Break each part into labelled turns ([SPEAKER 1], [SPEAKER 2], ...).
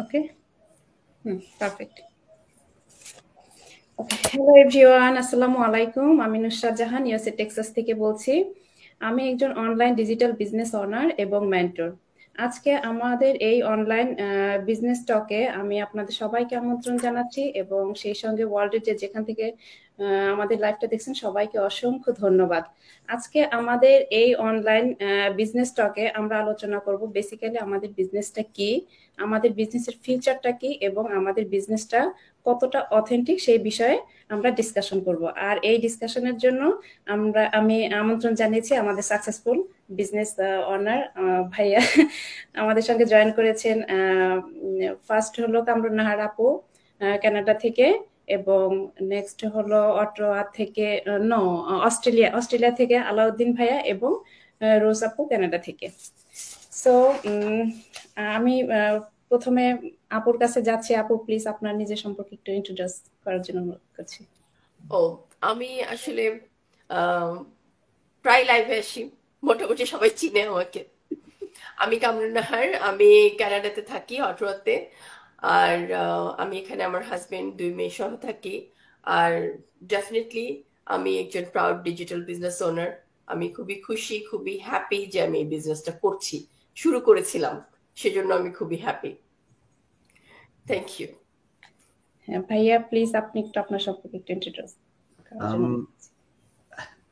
[SPEAKER 1] ওকে, perfect. Hello everyone, আসসালামু আলাইকুম। আমি নুসরাত জাহান ইউএসএ টেক্সাস থেকে বলছি। আমি একজন অনলাইন ডিজিটাল বিজনেস ওনার এবং মেন্টর। আজকে আমাদের এই অনলাইন বিজনেস টকে আমি আপনাদের সবাইকে আমন্ত্রণ জানাচ্ছি এবং সেই সঙ্গে ওয়ার্ল্ডের যেখান থেকে আমাদের লাইভটা দেখছেন সবাইকে অসংখ্য ধন্যবাদ। আজকে আমাদের এই অনলাইন বিজনেস টকে আমরা আলোচনা করব বেসিক্যালি আমাদের বিজনেসটা কি, আমাদের বিজনেসের ফিউচারটা কি এবং আমাদের বিজনেসটা কতটা অথেন্টিক সেই বিষয়ে আমরা ডিসকাশন করব। আর এই ডিসকাশনের জন্য আমি আমন্ত্রণ জানিয়েছি আমাদের সাকসেসফুল বিজনেস অনার ভাইয়া আমাদের সঙ্গে জয়েন করেছেন। ফার্স্ট হলো কামরুন নাহার আপু কানাডা থেকে, এবং নেক্সট হলো অটোয়া থেকে অস্ট্রেলিয়া থেকে আলাউদ্দিন ভাইয়া, এবং রোজ আপু কানাডা থেকে। সো আমি প্রথমে আপুর কাছে যাচ্ছি। আপু প্লিজ আপনার নিজের সম্পর্কে একটু ইন্ট্রোডিউস করার জন্য অনুরোধ করছি।
[SPEAKER 2] আমি আসলে প্রায় লাইভে আসি, মোটামুটি সবাই চিনে আমাকে। আমি কামরুন নাহার, আমি কানাডাতে থাকি, অটোয়াতে। আর আমি এখানে আমার হাজবেন্ড, 2 মেয়ে সহ থাকি। আর ডেফিনেটলি আমি একজন প্রাউড ডিজিটাল বিজনেস ওনার। আমি খুবই খুশি, খুবই হ্যাপি যে আমি এই বিজনেসটা করছি, শুরু করেছিলাম, সেজন্য আমি খুবই হ্যাপি। Thank you.
[SPEAKER 1] হ্যাঁ ভাইয়া, প্লিজ আপনি একটু আপনার সম্পর্কে একটু ইন্ট্রোডিউস করার জন্য অনুরোধ করছি।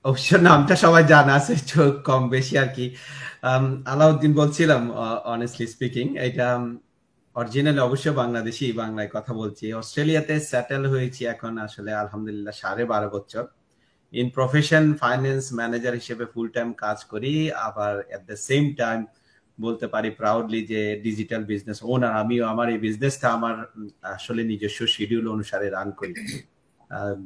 [SPEAKER 3] অবশ্য নামটা সবাই জানা আছে, একটু কম বেশি আর কি। আলাউদ্দিন বলছিলাম, অনেস্টলি স্পিকিং এটা অরিজিনালি অবশ্য বাংলাদেশি, বাংলায় কথা বলছি। অস্ট্রেলিয়াতে সেটেল হয়েছি এখন আসলে আলহামদুলিল্লাহ 12.5 বছর। ইন প্রফেশন ফাইন্যান্স ম্যানেজার হিসেবে ফুল টাইম কাজ করি, আবার এট দ্য সেম টাইম বলতে পারি প্রাউডলি যে ডিজিটাল বিজনেস ওনার আমিও। আমার এই বিজনেসটা আমার আসলে নিজস্ব শিডিউল অনুসারে রান করি।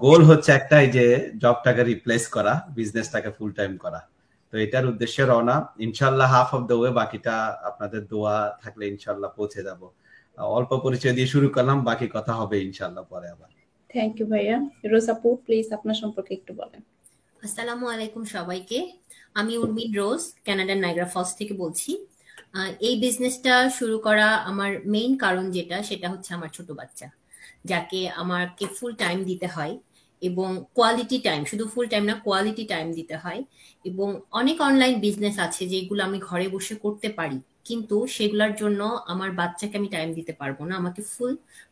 [SPEAKER 3] গোল হচ্ছে একটাই, যে জবটাকে রিপ্লেস করা, বিজনেসটাকে ফুল টাইম করা। তো এটার উদ্দেশ্যে রওনা, ইনশাল্লাহ হাফ অফ দ্য ওয়ে, বাকিটা আপনাদের দোয়া থাকলে ইনশাল্লাহ পৌঁছে যাব। অল্প পরিচয় দিয়ে শুরু করলাম, বাকি কথা হবে ইনশাল্লাহ পরে আবার।
[SPEAKER 1] থ্যাংক ইউ ভাইয়া। রোজ আপু প্লিজ আপনার সম্পর্কে একটু বলেন।
[SPEAKER 4] আসসালামু আলাইকুম সবাইকে। আমি উর্মিন রোজ, কানাডার নাইগ্রা ফলস থেকে বলছি। এই বিজনেসটা শুরু করা আমার মেইন কারণ সেটা হচ্ছে আমার ছোট বাচ্চা, যাকে আমাকে ফুল টাইম দিতে হয়, এবং কোয়ালিটি টাইম, শুধু ফুল টাইম না, কোয়ালিটি টাইম দিতে হয়। এবং অনেক অনলাইন বিজনেস আছে যেগুলো আমি ঘরে বসে করতে পারি, কিন্তু সেগুলোর জন্য আমার বাচ্চাকে আমি টাইম দিতে পারবো না। আমাকে ফুল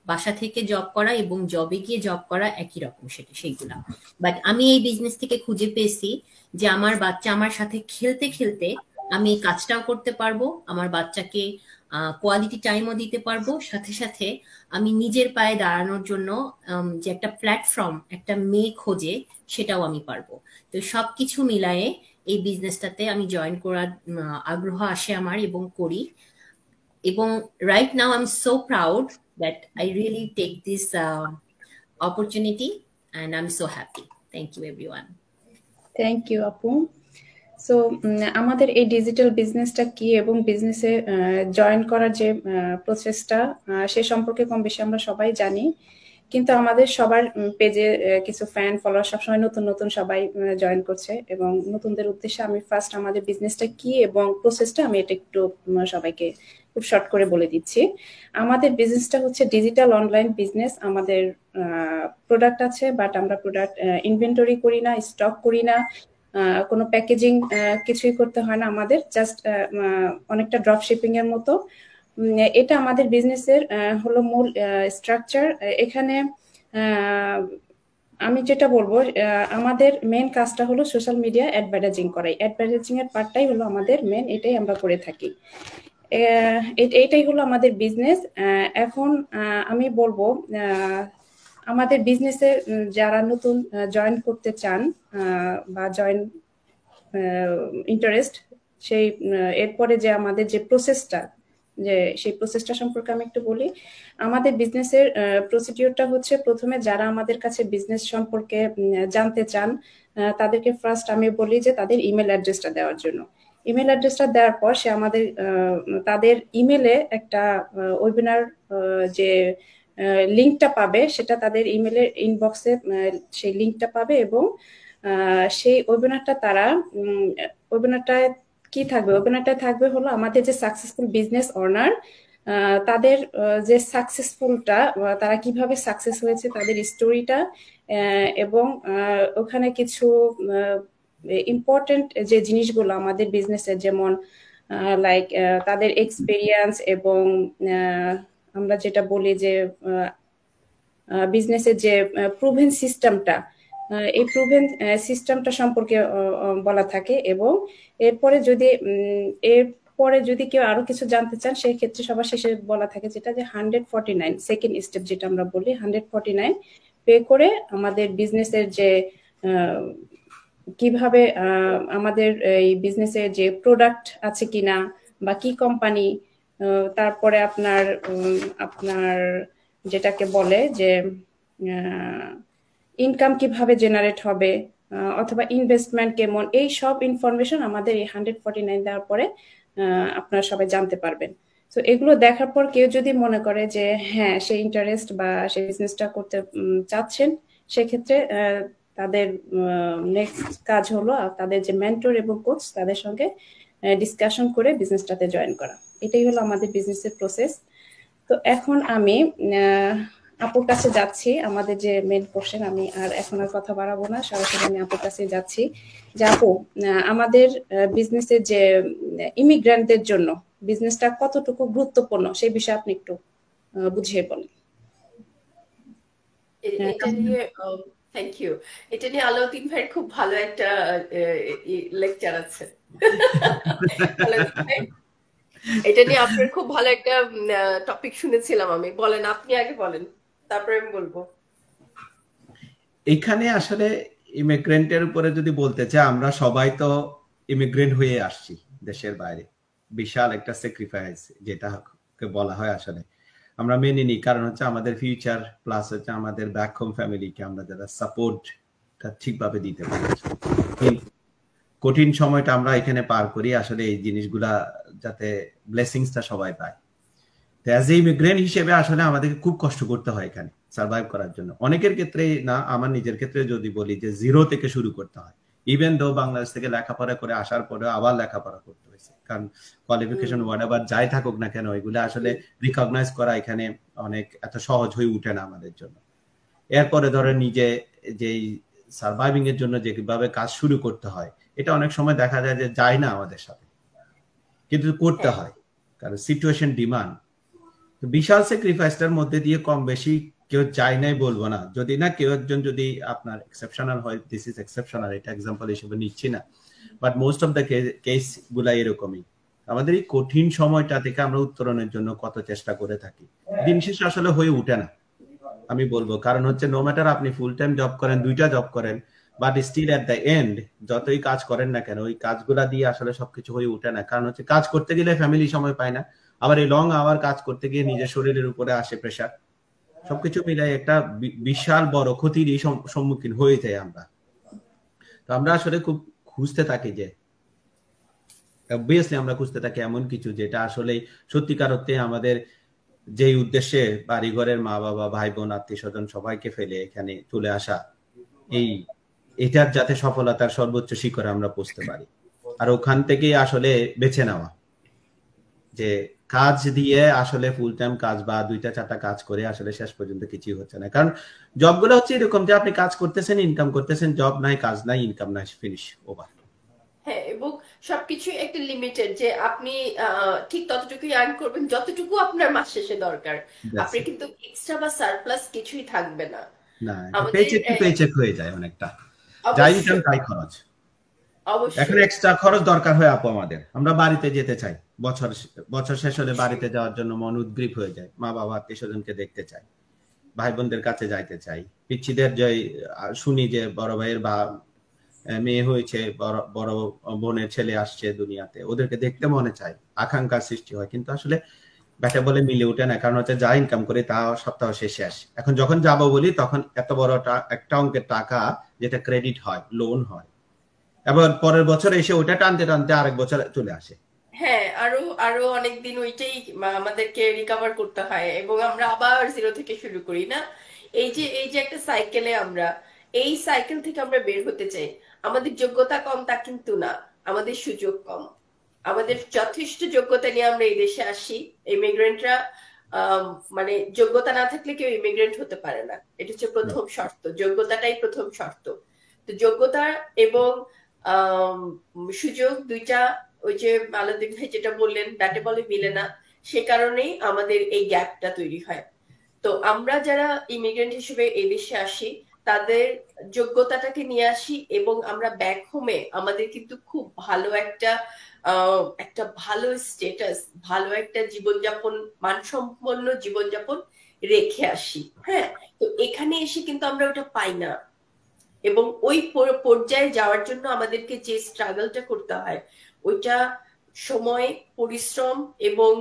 [SPEAKER 4] বাসা থেকে জব করা এবং জবে গিয়ে জব করা একই রকম সেইগুলা। বাট আমি এই বিজনেস থেকে খুঁজে পেয়েছি যে আমার বাচ্চা আমার সাথে খেলতে খেলতে আমি এই কাজটাও করতে পারবো, আমার বাচ্চাকে কোয়ালিটি টাইমও দিতে পারবো, সাথে সাথে আমি নিজের পায়ে দাঁড়ানোর জন্য যে একটা প্ল্যাটফর্ম একটা মেয়ে খোঁজে, সেটাও আমি পারবো। তো সবকিছু মিলায়ে এই বিজনেসটাতে আমি জয়েন করার আগ্রহ আসে আমার, এবং করি। এবং right now I am so proud that I really take this opportunity, and I'm so happy. Thank you, everyone.
[SPEAKER 1] Thank you আপু। সো আমাদের এই ডিজিটাল বিজনেসটা কি এবং বিজনেসে জয়েন করার যে প্রসেসটা সে সম্পর্কে কম বেশি আমরা সবাই জানি, কিন্তু আমাদের সবার পেজে কিছু ফ্যান ফলোয়ার সবসময় নতুন নতুন সবাই জয়েন করছে, এবং নতুনদের উদ্দেশ্যে আমি ফার্স্ট আমাদের বিজনেসটা কি এবং প্রসেসটা আমি এটা একটু সবাইকে খুব শর্ট করে বলে দিচ্ছি। আমাদের বিজনেসটা হচ্ছে ডিজিটাল অনলাইন বিজনেস। আমাদের প্রোডাক্ট আছে, বাট আমরা প্রোডাক্ট ইনভেন্টরি করি না, স্টক করি না, কোনো প্যাকেজিং কিছুই করতে হয় না আমাদের, জাস্ট অনেকটা ড্রপ শিপিং এর মতো। এটা আমাদের বিজনেসের হলো মূল স্ট্রাকচার। এখানে আমি যেটা বলবো, আমাদের মেন কাজটা হলো সোশ্যাল মিডিয়া অ্যাডভার্টাইজিং করাই। অ্যাডভার্টাইজিং এর পার্টটাই হলো আমাদের মেন, এটাই আমরা করে থাকি। এটাই হলো আমাদের বিজনেস। এখন আমি বলবো আমাদের বিজনেসে যারা নতুন জয়েন করতে চান বা জয়েন ইন্টারেস্ট, সেই এরপরে যে আমাদের যে প্রসেসটা, সেই প্রসেসটা সম্পর্কে আমি একটু বলি। আমাদের বিজনেসের প্রসিডিওরটা হচ্ছে, প্রথমে যারা আমাদের কাছে বিজনেস সম্পর্কে জানতে চান তাদেরকে ফার্স্ট আমি বলি যে তাদের ইমেল অ্যাড্রেসটা দেওয়ার জন্য। ইমেল অ্যাড্রেসটা দেওয়ার পর সে আমাদের তাদের ইমেলে একটা ওয়েবিনার যে লিঙ্কটা পাবে, সেটা তাদের ইমেলের ইনবক্সে সেই লিঙ্কটা পাবে, এবং সেই ওয়েবিনারটা তারা ওয়েবিনারটায় কি থাকবে, ওয়েবিনারটায় থাকবে হলো আমাদের যে সাকসেসফুল বিজনেস ওনার তাদের যে সাকসেসফুলটা, তারা কিভাবে সাকসেস হয়েছে তাদের স্টোরিটা, এবং ওখানে কিছু ইম্পর্টেন্ট যে জিনিসগুলো আমাদের বিজনেসের, যেমন লাইক তাদের এক্সপেরিয়েন্স, এবং আমরা যেটা বলি যে বিজনেসের যে প্রুভেন সিস্টেমটা, এই প্রুভেন সিস্টেমটা সম্পর্কে বলা থাকে। এবং এরপরে যদি কেউ আরো কিছু জানতে চান, সেই ক্ষেত্রে সবার শেষে বলা থাকে যেটা যে 149 সেকেন্ড স্টেপ, যেটা আমরা বলি 149 পে করে আমাদের বিজনেসের যে কিভাবে আমাদের এই বিজনেসের যে প্রোডাক্ট আছে কিনা বা কি কোম্পানি, তারপরে আপনার যেটাকে বলে যে ইনকাম কিভাবে জেনারেট হবে, অথবা ইনভেস্টমেন্ট কেমন, এই সব ইনফরমেশন আমাদের এই 149 দেওয়ার পরে আপনারা সবাই জানতে পারবেন। তো এগুলো দেখার পর কেউ যদি মনে করে যে হ্যাঁ সে ইন্টারেস্ট বা সে বিজনেসটা করতে চাচ্ছেন, সেক্ষেত্রে তাদের নেক্সট কাজ হলো তাদের যে মেন্টর এবং কোচ, তাদের সঙ্গে ডিসকাশন করে বিজনেসটাতে জয়েন করা। এটাই হলো আমাদের বিজনেসের প্রসেস। তো এখন আমি আপুর কাছে যাচ্ছি, আমাদের যে মেন কোশ্চেন। আমি এখন আর কথা বাড়াবো না, সরাসরি আমি আপুর কাছে যাচ্ছি যে আপু, আমাদের বিজনেসের যে ইমিগ্রেন্টদের জন্য বিজনেসটা কতটুকু গুরুত্বপূর্ণ, সেই বিষয়ে আপনি একটু বুঝিয়ে বলেন।
[SPEAKER 2] এটা নিয়ে থ্যাংক ইউ। এটা নিয়ে আলাউদ্দিন ভাইয়ের খুব ভালো একটা লেকচার আছে। আলাউদ্দিন ভাই, এটা নিয়ে আপনার খুব ভালো একটা টপিক শুনেছিলাম আমি। বলেন, আপনি আগে বলেন, তারপরে আমি বলবো।
[SPEAKER 3] এখানে আসলে ইমিগ্রেন্টের উপরে যদি বলতে চাই, আমরা সবাই তো ইমিগ্রেন্ট হয়ে আসছি দেশের বাইরে। বিশাল একটা স্যাক্রিফাইস যেটাকে বলা হয়, আসলে আমরা মেনে নিই। কারণ হচ্ছে আমাদের ফিউচার, প্লাস হচ্ছে আমাদের ব্যাক হোম ফ্যামিলিকে আমরা যারা সাপোর্টটা ঠিকভাবে দিতে পারি। কঠিন সময়টা আমরা এখানে পার করি আসলে এই জিনিসগুলা যাতে ব্লেসিংসটা সবাই পায়। তো অ্যাজ এ ইমিগ্রেন্ট হিসেবে আসলে আমাদেরকে খুব কষ্ট করতে হয় এখানে সার্ভাইভ করার জন্য। অনেকের ক্ষেত্রে না, আমার নিজের ক্ষেত্রে যদি বলি যে জিরো থেকে শুরু করতে হয়। ইভেন দো বাংলাদেশ থেকে লেখাপড়া করে আসার পরে আবার লেখাপড়া করতে হয়েছে, কারণ কোয়ালিফিকেশন হোয়াটএভার যাই থাকুক না কেন, এগুলো আসলে রিকগনাইজ করা এখানে অনেক এত সহজ হয়ে উঠে না আমাদের জন্য। এরপরে ধরে নিজে যেই সার্ভাইভিং এর জন্য যেভাবে কাজ শুরু করতে হয়, এটা অনেক সময় দেখা যায় যে যায় না আমাদের সাথে, কিন্তু করতে হয় কারণ সিচুয়েশন ডিমান্ড। বিশাল স্যাক্রিফাইসটার মধ্যে দিয়ে কম বেশি কেউ যায় নাই বলবো না, যদি না কেউ একজন যদি আপনার এক্সেপশনাল হয়, দিস ইজ এক্সেপশনাল, এটা এক্সাম্পল হিসেবে নিচ্ছি না, but most of the case গুলা এরকমই। আমাদের এই কঠিন সময়টা থেকে আমরা উত্তরণের জন্য কত চেষ্টা করে থাকি, দিন শেষে আসলে হয়ে উঠে না আমি বলবো। কারণ হচ্ছে নো ম্যাটার আপনি ফুল টাইম জব করেন, 2টা জব করেন, but still at the end যতই কাজ করেন না কেন, ওই কাজগুলা দিয়ে আসলে সবকিছু হয়ে উঠে না। কারণ হচ্ছে কাজ করতে গেলে ফ্যামিলি সময় পায় না, আবার এই লং আওয়ার কাজ করতে গিয়ে নিজের শরীরের উপরে আসে প্রেশার, সবকিছু মিলাই একটা বিশাল বড় ক্ষতির সম্মুখীন হয়ে যায় আমরা। তো আমরা আসলে খুব খুঁজতে থাকি যে অবভিয়াসলি আমরা খুঁজতে থাকি এমন কিছু যেটা আসলে সত্যিকার অর্থে আমাদের যেই উদ্দেশ্যে বাড়িঘরের মা বাবা ভাই বোন আত্মীয় স্বজন সবাইকে ফেলে এখানে চলে আসা, এটার যাতে সফলতার সর্বোচ্চ শিখরে আমরা পৌঁছতে পারি। আর ওখান থেকেই আসলে বেছে নেওয়া যে কাজ দিয়ে আসলে ফুল টাইম কাজ বা 2টা 4টা কাজ করে আসলে শেষ পর্যন্ত কিছুই হচ্ছে না। কারণ জবগুলো হচ্ছে এরকম যে আপনি কাজ করতেছেন, ইনকাম করতেছেন, জব নাই, কাজ নাই, ইনকাম নাই, ফিনিশ, ওভার।
[SPEAKER 2] হ্যাঁ, এবং সবকিছু একটা লিমিটেড, যে আপনি ঠিক ততটুকুই আর্ন করবেন যতটুকু আপনার মাস শেষে দরকার। আপনি কিন্তু এক্সট্রা বা সারপ্লাস কিছুই থাকবে না
[SPEAKER 3] না,
[SPEAKER 2] আমাদের।
[SPEAKER 3] পেচেক টু পেচেক হয়ে যায় অনেকটা, যাই ইনকাম তাই খরচ। এখন এক্সট্রা খরচ দরকার হয় আপু আমাদের, আমরা বাড়িতে যেতে চাই, বছর শেষ হলে বাড়িতে যাওয়ার জন্য মন উদ্গ্রীব হয়ে যায়, মা বাবা আত্মীয় স্বজনকে দেখতে চাই, ভাই বোনদের কাছে যাইতে চাই, পিচ্ছিদের যে শুনি যে বড় ভাইয়ের বা মেয়ে হয়েছে, বড় বোনের ছেলে আসছে দুনিয়াতে, ওদেরকে দেখতে মনে চাই, আকাঙ্ক্ষার সৃষ্টি হয়, কিন্তু আসলে ব্যাটা বলে মিলে ওঠে না। কারণ হচ্ছে যা ইনকাম করে তা সপ্তাহ শেষে আসে। এখন যখন যাবো বলি তখন এত বড় একটা অঙ্কের টাকা যেটা ক্রেডিট হয়, লোন হয়, এবার পরের বছর এসে ওটা টানতে টানতে আরেক বছর চলে আসে।
[SPEAKER 2] হ্যাঁ, আরো আরো অনেকদিন ওইটাই আমাদেরকে রিকভার করতে হয়, এবং আমরা আবার জিরো থেকে শুরু করি না। এই যে একটা সাইকেলে আমরা, এই সাইকেল থেকে আমরা বের হতে চাই। আমাদের যোগ্যতা কম তা কিন্তু না, আমাদের সুযোগ কম। আমাদের যথেষ্ট যোগ্যতা নিয়ে আমরা এই দেশে আসি। ইমিগ্রেন্টরা মানে যোগ্যতা না থাকলে কেউ ইমিগ্রেন্ট হতে পারে না, এটা হচ্ছে প্রথম শর্ত, যোগ্যতাটাই প্রথম শর্ত। তো যোগ্যতা এবং আম, সুযোগ দুইটা, ওই যে আলাদিন ভাই যেটা বললেন, ব্যাটে বলে মিলে না, সে কারণেই আমাদের এই গ্যাপটা তৈরি হয়। তো আমরা যারা ইমিগ্রেন্ট হিসেবে এই দেশে আসি, তাদের যোগ্যতাটাকে নিয়ে আসি এবং আমরা ব্যাক হোমে আমাদের কিন্তু খুব ভালো একটা ভালো স্টেটাস, ভালো একটা জীবনযাপন, মানসম্পন্ন জীবনযাপন রেখে আসি। হ্যাঁ, তো এখানে এসে কিন্তু আমরা ওটা পাই না, এবং ওই পর্যায়ে যাওয়ার জন্য আমাদেরকে যে স্ট্রাগলটা করতে হয়, ওইটা সময়, পরিশ্রম এবং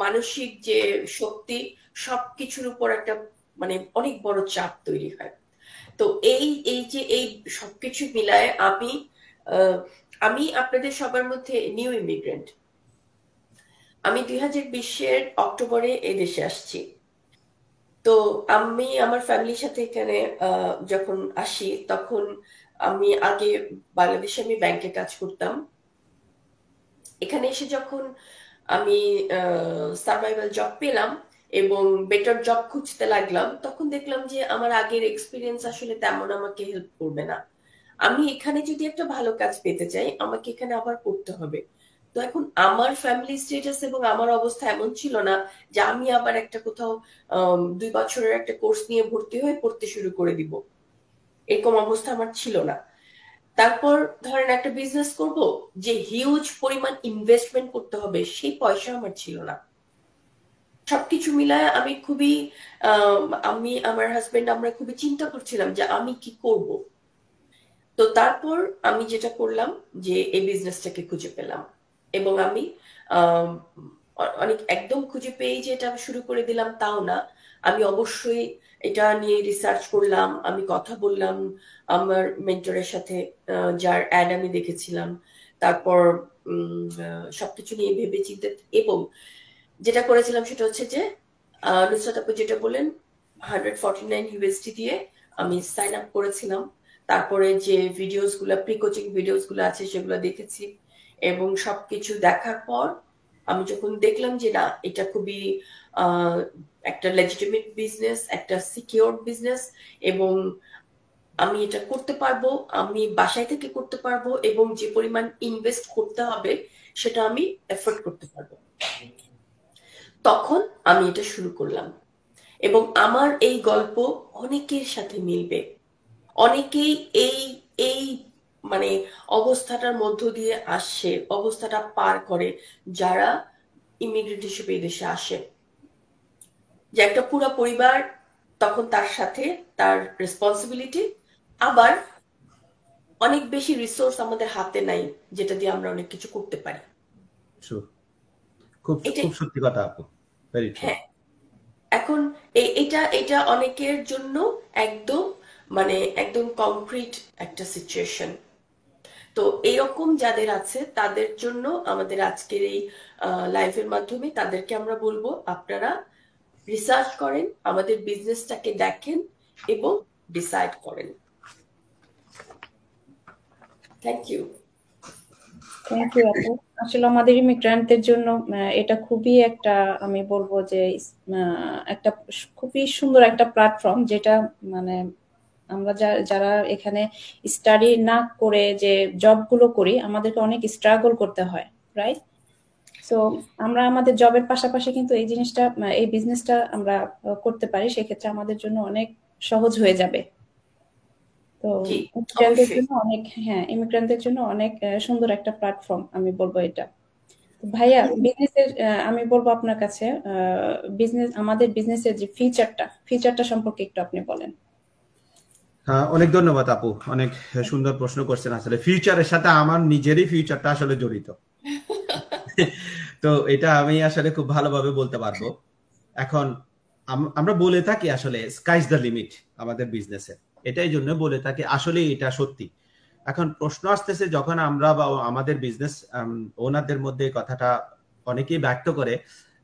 [SPEAKER 2] মানসিক যে শক্তি, সবকিছুর উপর একটা মানে অনেক বড় চাপ তৈরি হয়। তো এই এই যে এই সবকিছু মিলায় আমি আপনাদের সবার মধ্যে নিউ ইমিগ্রেন্ট। আমি 2020-এর অক্টোবরে এই দেশে আসছি। তো আমি আমার ফ্যামিলির সাথে এখানে যখন আসি, তখন আমি আগে বাংলাদেশে আমি ব্যাংকে কাজ করতাম। এখানে এসে যখন আমি সার্ভাইভাল জব পেলাম এবং বেটার জব খুঁজতে লাগলাম, তখন দেখলাম যে আমার আগের এক্সপিরিয়েন্স আসলে তেমন আমাকে হেল্প করবে না। আমি এখানে যদি একটা ভালো কাজ পেতে চাই, আমাকে এখানে আবার পড়তে হবে। তো এখন আমার ফ্যামিলি স্টেটাস এবং আমার অবস্থা এমন ছিল না যে আমি আবার একটা কোথাও 2 বছরের একটা কোর্স নিয়ে ভর্তি হয়ে পড়তে শুরু করে দিব, এরকম অবস্থা আমার ছিল না। তারপর ধরেন একটা বিজনেস করব, যে হিউজ পরিমাণ ইনভেস্টমেন্ট করতে হবে, সেই পয়সা আমার ছিল না। সবকিছু মিলায় আমি খুবই আমি আমার হাজবেন্ড আমরা খুবই চিন্তা করছিলাম যে আমি কি করব। তো তারপর আমি যেটা করলাম, যে এই বিজনেসটাকে খুঁজে পেলাম এবং আমি আম, অনেক একদম খুঁজে পেয়ে যে এটা শুরু করে দিলাম তাও না। আমি অবশ্যই এটা নিয়ে রিসার্চ করলাম, আমি কথা বললাম আমার মেন্টরের সাথে, যার অ্যাড আমি দেখেছিলাম। তারপর সবকিছু নিয়ে ভেবে চিন্তে, এবং যেটা করেছিলাম সেটা হচ্ছে যে নুসরাত আপু যেটা বলেন, 149 USD দিয়ে আমি সাইন আপ করেছিলাম। তারপরে যে ভিডিওস গুলা, প্রি কোচিং ভিডিওস গুলো আছে, সেগুলো দেখেছি। এবং সবকিছু দেখার পর আমি যখন দেখলাম যে না, এটা খুবই আহ, একটা লেজিটিমেট বিজনেস, একটা সিকিউর বিজনেস, এবং আমি এটা করতে পারবো, আমি বাসায় থেকে করতে পারবো, এবং যে পরিমাণ ইনভেস্ট করতে হবে সেটা আমি এফোর্ড করতে পারবো, তখন আমি এটা শুরু করলাম। এবং আমার এই গল্প অনেকের সাথে মিলবে। অনেকেই এই এই মানে অবস্থাটার মধ্য দিয়ে আসে, অবস্থাটা পার করে, যারা ইমিগ্রেন্ট হিসেবে এই দেশে আসে, যে একটা পুরো পরিবার তখন তার সাথে, তার রেসপন্সিবিলিটি, আবার অনেক বেশি রিসোর্স আমাদের হাতে নাই, যেটা দিয়ে আমরা অনেক কিছু করতে পারি।
[SPEAKER 3] True. খুব
[SPEAKER 2] এটা,
[SPEAKER 3] খুব সত্যি কথা আপু, ভেরি ট্রু।
[SPEAKER 2] হ্যাঁ, এখন এটা এটা অনেকের জন্য একদম একদম কংক্রিট একটা সিচুয়েশন। তো এরকম যাদের আছে তাদের জন্য আমাদের আজকের এই লাইভের মাধ্যমে তাদেরকে আমরা বলবো, আপনারা রিসার্চ করেন, আমাদের বিজনেসটাকে দেখেন এবং ডিসাইড করেন। Thank you.
[SPEAKER 1] থ্যাংক ইউ আপু। আসলে আমাদের ইমিগ্রান্টদের জন্য এটা খুবই একটা, আমি বলবো যে একটা খুবই সুন্দর একটা প্ল্যাটফর্ম, যেটা মানে আমরা যারা এখানে স্টাডি না করে যে জবগুলো করি, আমাদেরকে অনেক স্ট্রাগল করতে হয়, রাইট? সো আমরা আমাদের জবের পাশাপাশি কিন্তু এই জিনিসটা, এই বিজনেসটা আমরা করতে পারি, সেক্ষেত্রে আমাদের জন্য অনেক সহজ হয়ে যাবে। তো
[SPEAKER 2] জি,
[SPEAKER 1] ইমিগ্রান্টদের
[SPEAKER 2] অবশ্যই।
[SPEAKER 1] জন্য অনেক, হ্যাঁ, ইমিগ্রান্টদের জন্য অনেক সুন্দর একটা প্ল্যাটফর্ম, আমি বলবো এটা। তো ভাইয়া, বিজনেসের আমি বলবো আপনার কাছে, আমাদের বিজনেসের যে ফিচারটা সম্পর্কে একটু আপনি বলেন।
[SPEAKER 3] হ্যাঁ, অনেক ধন্যবাদ আপু, অনেক সুন্দর প্রশ্ন করছেন। আসলে ফিউচারের সাথে আমার নিজেরই ফিউচারটা আসলে জড়িত। তো এটা আমি আসলে খুব ভালোভাবে বলতে পারবো। এখন আমরা বলে থাকি আসলে স্কাইজ দ্য লিমিট আমাদের বিজনেসে, এটাই জন্য বলে থাকি, আসলে এটা সত্যি। এখন প্রশ্ন আসতেছে যখন আমরা বা আমাদের বিজনেস ওনারদের মধ্যে কথাটা অনেকেই ব্যক্ত করে,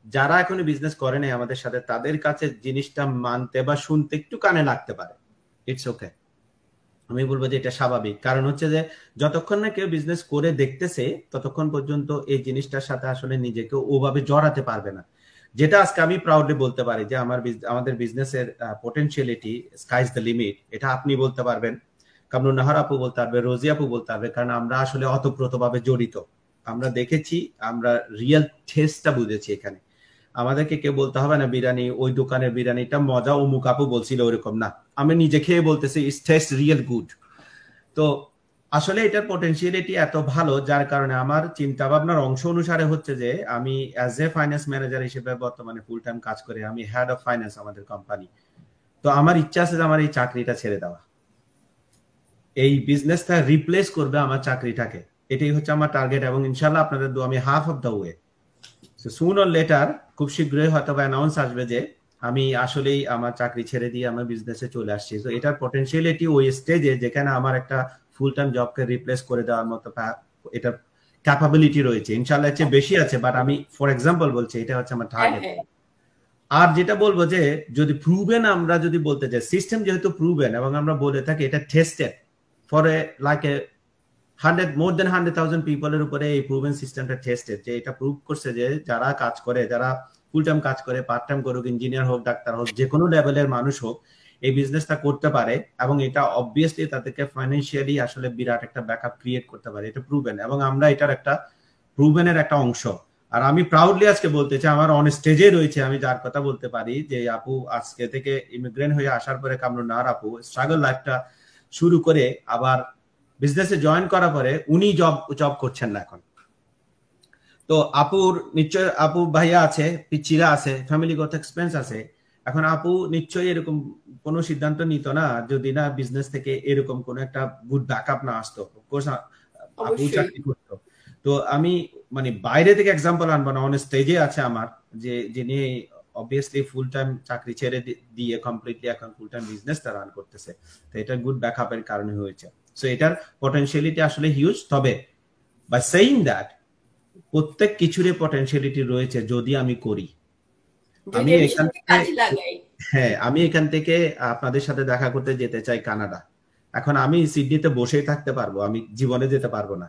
[SPEAKER 3] যারা এখনো বিজনেস করে নাই আমাদের সাথে, তাদের কাছে জিনিসটা মানতে বা শুনতে একটু কানে লাগতে পারে। ইটস ওকে, আমি বলবো যে এটা স্বাভাবিক, কারণ হচ্ছে যে যতক্ষণ না কেউ বিজনেস করে দেখতেছে ততক্ষণ পর্যন্ত এই জিনিসটার সাথে আসলে নিজেকে ওভাবে জড়াতে পারবে না। যেটা আজকে আমি প্রাউডলি বলতে পারি যে আমাদের বিজনেসের পোটেনশিয়ালিটি স্কাইজ দ্য লিমিট, এটা আপনি বলতে পারবেন, কামরুন নাহার আপু বলতে পারবে, রোজি আপু বলতে পারবে, কারণ আমরা আসলে অতপ্রতভাবে জড়িত। আমরা দেখেছি, আমরা রিয়েল টেস্টটা বুঝেছি এখানে। আমাদেরকে কেউ বলতে হবে না বিরিয়ানি, ওই দোকানের বিরিয়ানিটা মজা অমুক আপু বলছিল ওরকম না, আমি নিজে খেয়ে বলতেছি ইটস টেস্ট রিয়েল গুড। তো আসলে এটার পটেনশিয়ালিটি এত ভালো, যার কারণে আমার চিন্তা ভাবনার অংশ অনুসারে হচ্ছে যে আমি অ্যাজ এ ফাইন্যান্স ম্যানেজার হিসেবে বর্তমানে ফুল টাইম কাজ করে, আমি হেড অফ ফাইন্যান্স আমাদের কোম্পানি। তো আমার ইচ্ছা আছে যে আমার এই চাকরিটা ছেড়ে দেওয়া, এই বিজনেসটা রিপ্লেস করবে আমার চাকরিটাকে, এটাই হচ্ছে আমার টার্গেট। এবং ইনশাল্লাহ আপনাদের দোয়া, আমি half of the way. Soon or letter, খুব শীঘ্রই হয়তো অ্যানাউন্স আসবে যে আমি আসলেই আমার চাকরি ছেড়ে দিয়ে আমার বিজনেসে চলে আসছি। তো এটার পটেনশিয়ালিটি ওই স্টেজে যেখানে আমার একটা ফুল টাইম জবকে রিপ্লেস করে দেওয়ার মতো এটার ক্যাপাবিলিটি রয়েছে। ইনশাল্লাহ এর চেয়ে বেশি আছে, বাট আমি ফর এক্সাম্পল বলছি এটা হচ্ছে আমার
[SPEAKER 2] হ্যাঁ
[SPEAKER 3] টার্গেট।
[SPEAKER 2] হ্যাঁ
[SPEAKER 3] আর যেটা বলবো যে যদি প্রুভেন, আমরা যদি বলতে চাই সিস্টেম যেহেতু প্রুভেন এবং আমরা বলে থাকি এটা tested for a like a 100,000 পিপলের উপরে এই প্রুভেন সিস্টেমটা টেস্টেড, যে এটা প্রুভ করছে যে যারা কাজ করে, যারা ফুল টাইম কাজ করে, পার্ট টাইম করুক, ইঞ্জিনিয়ার হোক, ডাক্তার হোক, যে কোনো লেভেলের মানুষ হোক, এই বিজনেসটা করতে পারে। এবং এটা অবভিয়াসলি তাদেরকে ফাইন্যান্সিয়ালি আসলে বিরাট একটা ব্যাকআপ ক্রিয়েট করতে পারে, এটা প্রুভেন, এবং আমরা এটার একটা প্রুভেনের একটা অংশ। আর আমি প্রাউডলি আজকে বলতে চাই আমার অন স্টেজে রয়েছে, আমি যার কথা বলতে পারি যে আপু আজকে থেকে ইমিগ্রেন্ট হয়ে আসার পরে কামরুন নাহার আপু স্ট্রাগল লাইফটা শুরু করে আবার বিজনেসে জয়েন করার পরে উনি জব করছেন না এখন। তো আপুর নিশ্চয়, আপু ভাইয়া আছে, পিচ্চিরা আছে, ফ্যামিলিগত এক্সপেন্স আছে। এখন আপু নিশ্চয়ই এরকম কোনো সিদ্ধান্ত নিত না যদি না বিজনেস থেকে এরকম কোনো একটা গুড ব্যাকআপ না আসতো। অফকোর্স আপু
[SPEAKER 2] অবশ্যই।
[SPEAKER 3] চাকরি করতো। তো আমি মানে বাইরে থেকে এক্সাম্পল আনবো না, অন স্টেজে আছে আমার, যে যিনি অবভিয়াসলি ফুল টাইম চাকরি ছেড়ে দিয়ে কমপ্লিটলি এখন ফুল টাইম বিজনেসটা রান করতেছে। তো এটা গুড ব্যাকআপের কারণে হয়েছে। সো এটার পটেনশিয়ালিটি আসলে হিউজ। তবে বাই সেইং দ্যাট, প্রত্যেক কিছুরই পটেনশিয়ালিটি রয়েছে যদি আমি করি।
[SPEAKER 2] যদি
[SPEAKER 3] আমি
[SPEAKER 2] আমি
[SPEAKER 3] এখান
[SPEAKER 2] সেটাকে
[SPEAKER 3] থেকে,
[SPEAKER 2] কাজে লাগাই।
[SPEAKER 3] হ্যাঁ, আমি এখান থেকে আপনাদের সাথে দেখা করতে যেতে চাই কানাডা। এখন আমি সিডনিতে বসেই থাকতে পারবো, আমি জীবনে যেতে পারবো না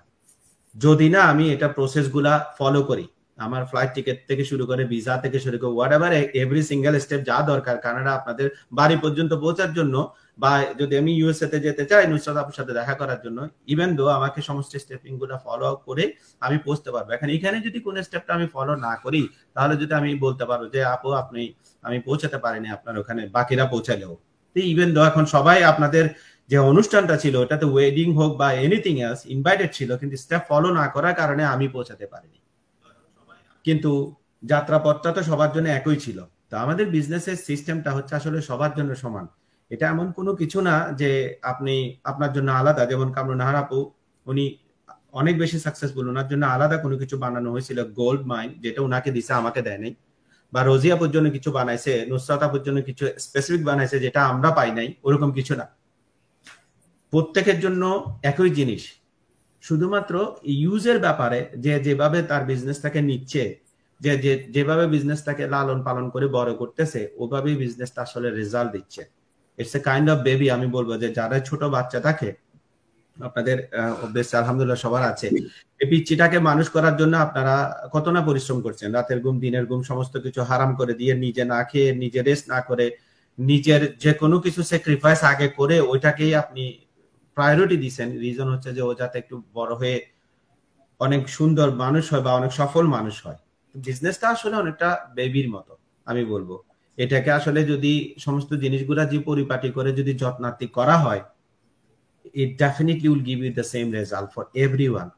[SPEAKER 3] যদি না আমি এটা প্রসেস গুলা ফলো করি। আমার ফ্লাইট টিকিট থেকে শুরু করে ভিসা থেকে শুরু করে what ever every single step যা দরকার কানাডা আপনাদের বাড়ি পর্যন্ত পৌঁছার জন্য, বা যদি আমি ইউএসএ তে যেতে চাই নুসরাত আপুর সাথে দেখা করার জন্য, ইভেন দো আমাকে সমস্ত স্টেপিং গুলা ফলো আপ করে আমি পৌঁছতে পারবো। এখন এখানে যদি কোন স্টেপটা আমি ফলো না করি, তাহলে যদি আমি বলতে পারবো যে আপু আমি পৌঁছাতে পারিনি আপনার ওখানে, বাকিরা পৌঁছালেও। ইভেন দো এখন সবাই আপনাদের যে অনুষ্ঠানটা ছিল ওটাতে ওয়েডিং হোক বা এনিথিং এলস ইনভাইটেড ছিল, কিন্তু স্টেপ ফলো না করার কারণে আমি পৌঁছাতে পারিনি। কিন্তু যাত্রাপথটা তো সবার জন্য একই ছিল। তো আমাদের বিজনেসের সিস্টেমটা হচ্ছে আসলে সবার জন্য সমান। এটা এমন কোনো কিছু না যে আপনি আপনার জন্য আলাদা। যেমন কামরুন নাহার আপু, উনি অনেক বেশি সাকসেসফুল, ওনার জন্য আলাদা কোনো কিছু বানানো হয়েছিল গোল্ড মাইন, যেটা ওনাকে দিছে আমাকে দেয় নাই। বা রোজি আপুর জন্য কিছু বানাইছে, নুসরাত আপুর জন্য কিছু স্পেসিফিক বানাইছে যেটা আমরা পাই নাই, ওরকম কিছু না। প্রত্যেকের জন্য একই জিনিস, শুধুমাত্র ইউজের ব্যাপারে যে যেভাবে তার বিজনেসটাকে নিচ্ছে, যেভাবে বিজনেসটাকে লালন পালন করে বড় করতেছে, ওভাবেই বিজনেসটা আসলে রেজাল্ট দিচ্ছে। It's a kind of baby. আমি বলবো যে যারা ছোট বাচ্চা থাকে, আপনাদের আলহামদুলিল্লাহ সবার আছে, এই পিচ্চিটাকে মানুষ করার জন্য আপনারা কত না পরিশ্রম করছেন, রাতের ঘুম দিনের ঘুম সমস্ত কিছু হারাম করে দিয়ে, নিজে না খেয়ে, নিজে রেস্ট না করে, নিজের যে কোনো কিছু স্যাক্রিফাইস আগে করে ওইটাকেই আপনি প্রায়োরিটি দিচ্ছেন। রিজন হচ্ছে যে ও যাতে একটু বড় হয়ে অনেক সুন্দর মানুষ হয় বা অনেক সফল মানুষ হয়। বিজনেসটা আসলে অনেকটা বেবির মতো আমি বলবো। এটাকে আসলে যদি সমস্ত জিনিসগুলা যে পরিপাটি করে যদি যত্নার্থী করা হয়, it definitely will give you the same result for everyone.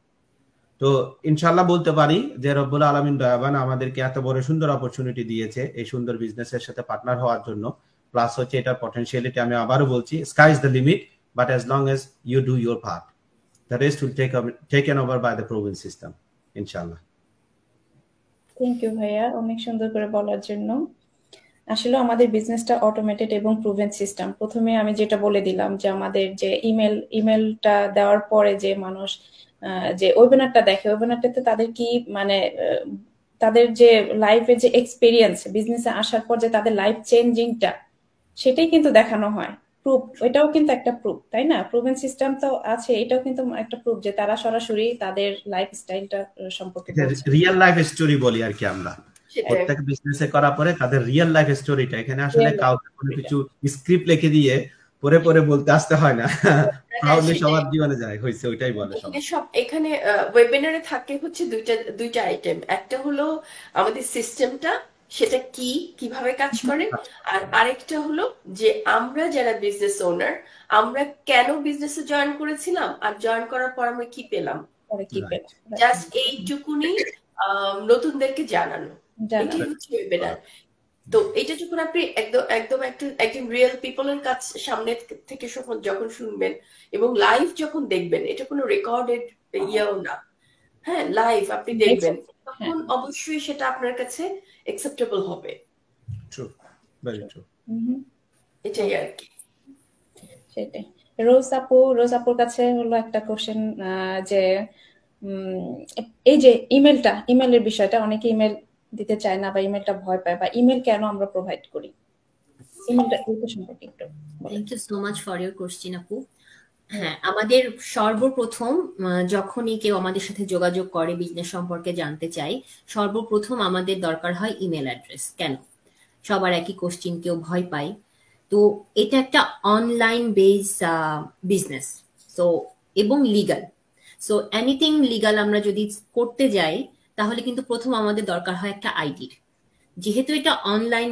[SPEAKER 3] তো ইনশাল্লাহ বলতে পারি যে রব্বুল আলামিন দয়াবান আমাদেরকে এত বড় সুন্দর অপরচুনিটি দিয়েছে এই সুন্দর বিজনেসের সাথে পার্টনার হওয়ার জন্য। প্লাস হচ্ছে এটার পটেনশিয়ালিটি, আমি আবারও বলছি, sky is the limit, but as long as you do your part, the rest will taken over by the proven system, inshallah.
[SPEAKER 1] Thank you ভাইয়া অনেক সুন্দর করে বলার জন্য। আসলে আমাদের বিজনেসটা অটোমেটেড এবং প্রুভেন সিস্টেম। প্রথমে আমি যেটা বলে দিলাম যে আমাদের যে ইমেলটা দেওয়ার পরে যে মানুষ যে ওয়েবিনারটা দেখে, ওয়েবিনারটাতে তাদের কি মানে তাদের যে লাইফের যে এক্সপিরিয়েন্স, বিজনেসে আসার পর যে তাদের লাইফ চেঞ্জিংটা, সেটাই কিন্তু দেখানো হয়। প্রুফ, এটাও কিন্তু একটা প্রুফ, তাই না? প্রুভেন সিস্টেম তো আছে, এটাও কিন্তু একটা প্রুফ যে তারা সরাসরি তাদের লাইফস্টাইলটা সম্পর্কে
[SPEAKER 3] এটা
[SPEAKER 1] বলছে।
[SPEAKER 3] রিয়েল লাইফ স্টোরি বলি আর কি আমরা।
[SPEAKER 2] সেটাই।
[SPEAKER 3] প্রত্যেক বিজনেসে করার পরে তাদের রিয়েল লাইফ স্টোরিটা, এখানে আসলে
[SPEAKER 1] Real life
[SPEAKER 3] কাউকে কোনো
[SPEAKER 1] এটা।
[SPEAKER 3] কিছু স্ক্রিপ্ট লিখে দিয়ে পরে পরে বলতে আসতে হয় না।
[SPEAKER 2] হ্যাঁ,
[SPEAKER 3] প্রাউডলি
[SPEAKER 2] সেটাই।
[SPEAKER 3] সবার জীবনে যায় হয়েছে, ওইটাই বলে
[SPEAKER 2] এখানে
[SPEAKER 3] সবাই।
[SPEAKER 2] এখানে ওয়েবিনারে থাকে হচ্ছে দুইটা আইটেম। একটা হলো আমাদের সিস্টেমটা, সেটা কি, কিভাবে কাজ করে। আর আরেকটা হলো যে আমরা যারা বিজনেস ওনার, আমরা কেন বিজনেসে জয়েন করেছিলাম আর জয়েন করার পর আমরা কি পেলাম।
[SPEAKER 1] পরে কি
[SPEAKER 3] রাইট,
[SPEAKER 1] পেলাম, Right.
[SPEAKER 2] জাস্ট এইটুকুনি নতুনদেরকে জানানো, এটাই
[SPEAKER 1] জানানো।
[SPEAKER 2] হচ্ছে ওয়েবিনার। তো এটা যখন আপনি একদম একদম একজন রিয়েল পিপলের কাছ সামনে থেকে যখন শুনবেন এবং লাইভ যখন দেখবেন, এটা কোনো রেকর্ডেড ইয়েও না, হ্যাঁ, লাইভ আপনি দেখবেন,
[SPEAKER 1] হ্যাঁ,
[SPEAKER 2] তখন অবশ্যই সেটা আপনার কাছে অ্যাকসেপ্টেবল হবে।
[SPEAKER 3] True, very true.
[SPEAKER 2] এটাই আর কি।
[SPEAKER 1] সেটাই। রোজ আপুর কাছে হলো একটা কোশ্চেন, যে উম, এই যে ইমেলের বিষয়টা, অনেকে ইমেল দিতে চায় না বা ইমেলটা ভয় পায়, বা ইমেল কেন আমরা প্রোভাইড করি, ইমেলটা এটা সম্পর্কে একটু বলেন।
[SPEAKER 4] Thank you so much for your question আপু। হ্যাঁ, আমাদের সর্বপ্রথম যখনই কেউ আমাদের সাথে যোগাযোগ করে বিজনেস সম্পর্কে জানতে চাই, সর্বপ্রথম আমাদের দরকার হয় ইমেল অ্যাড্রেস। কেন? সবার একই কোশ্চেন, কেউ ভয় পায়। তো এটা একটা অনলাইন বেস বিজনেস, সো এবং লিগাল। সো এনিথিং লিগাল আমরা যদি করতে যাই, তাহলে কিন্তু প্রথম আমাদের দরকার হয় একটা আইডির। যেহেতু এটা অনলাইন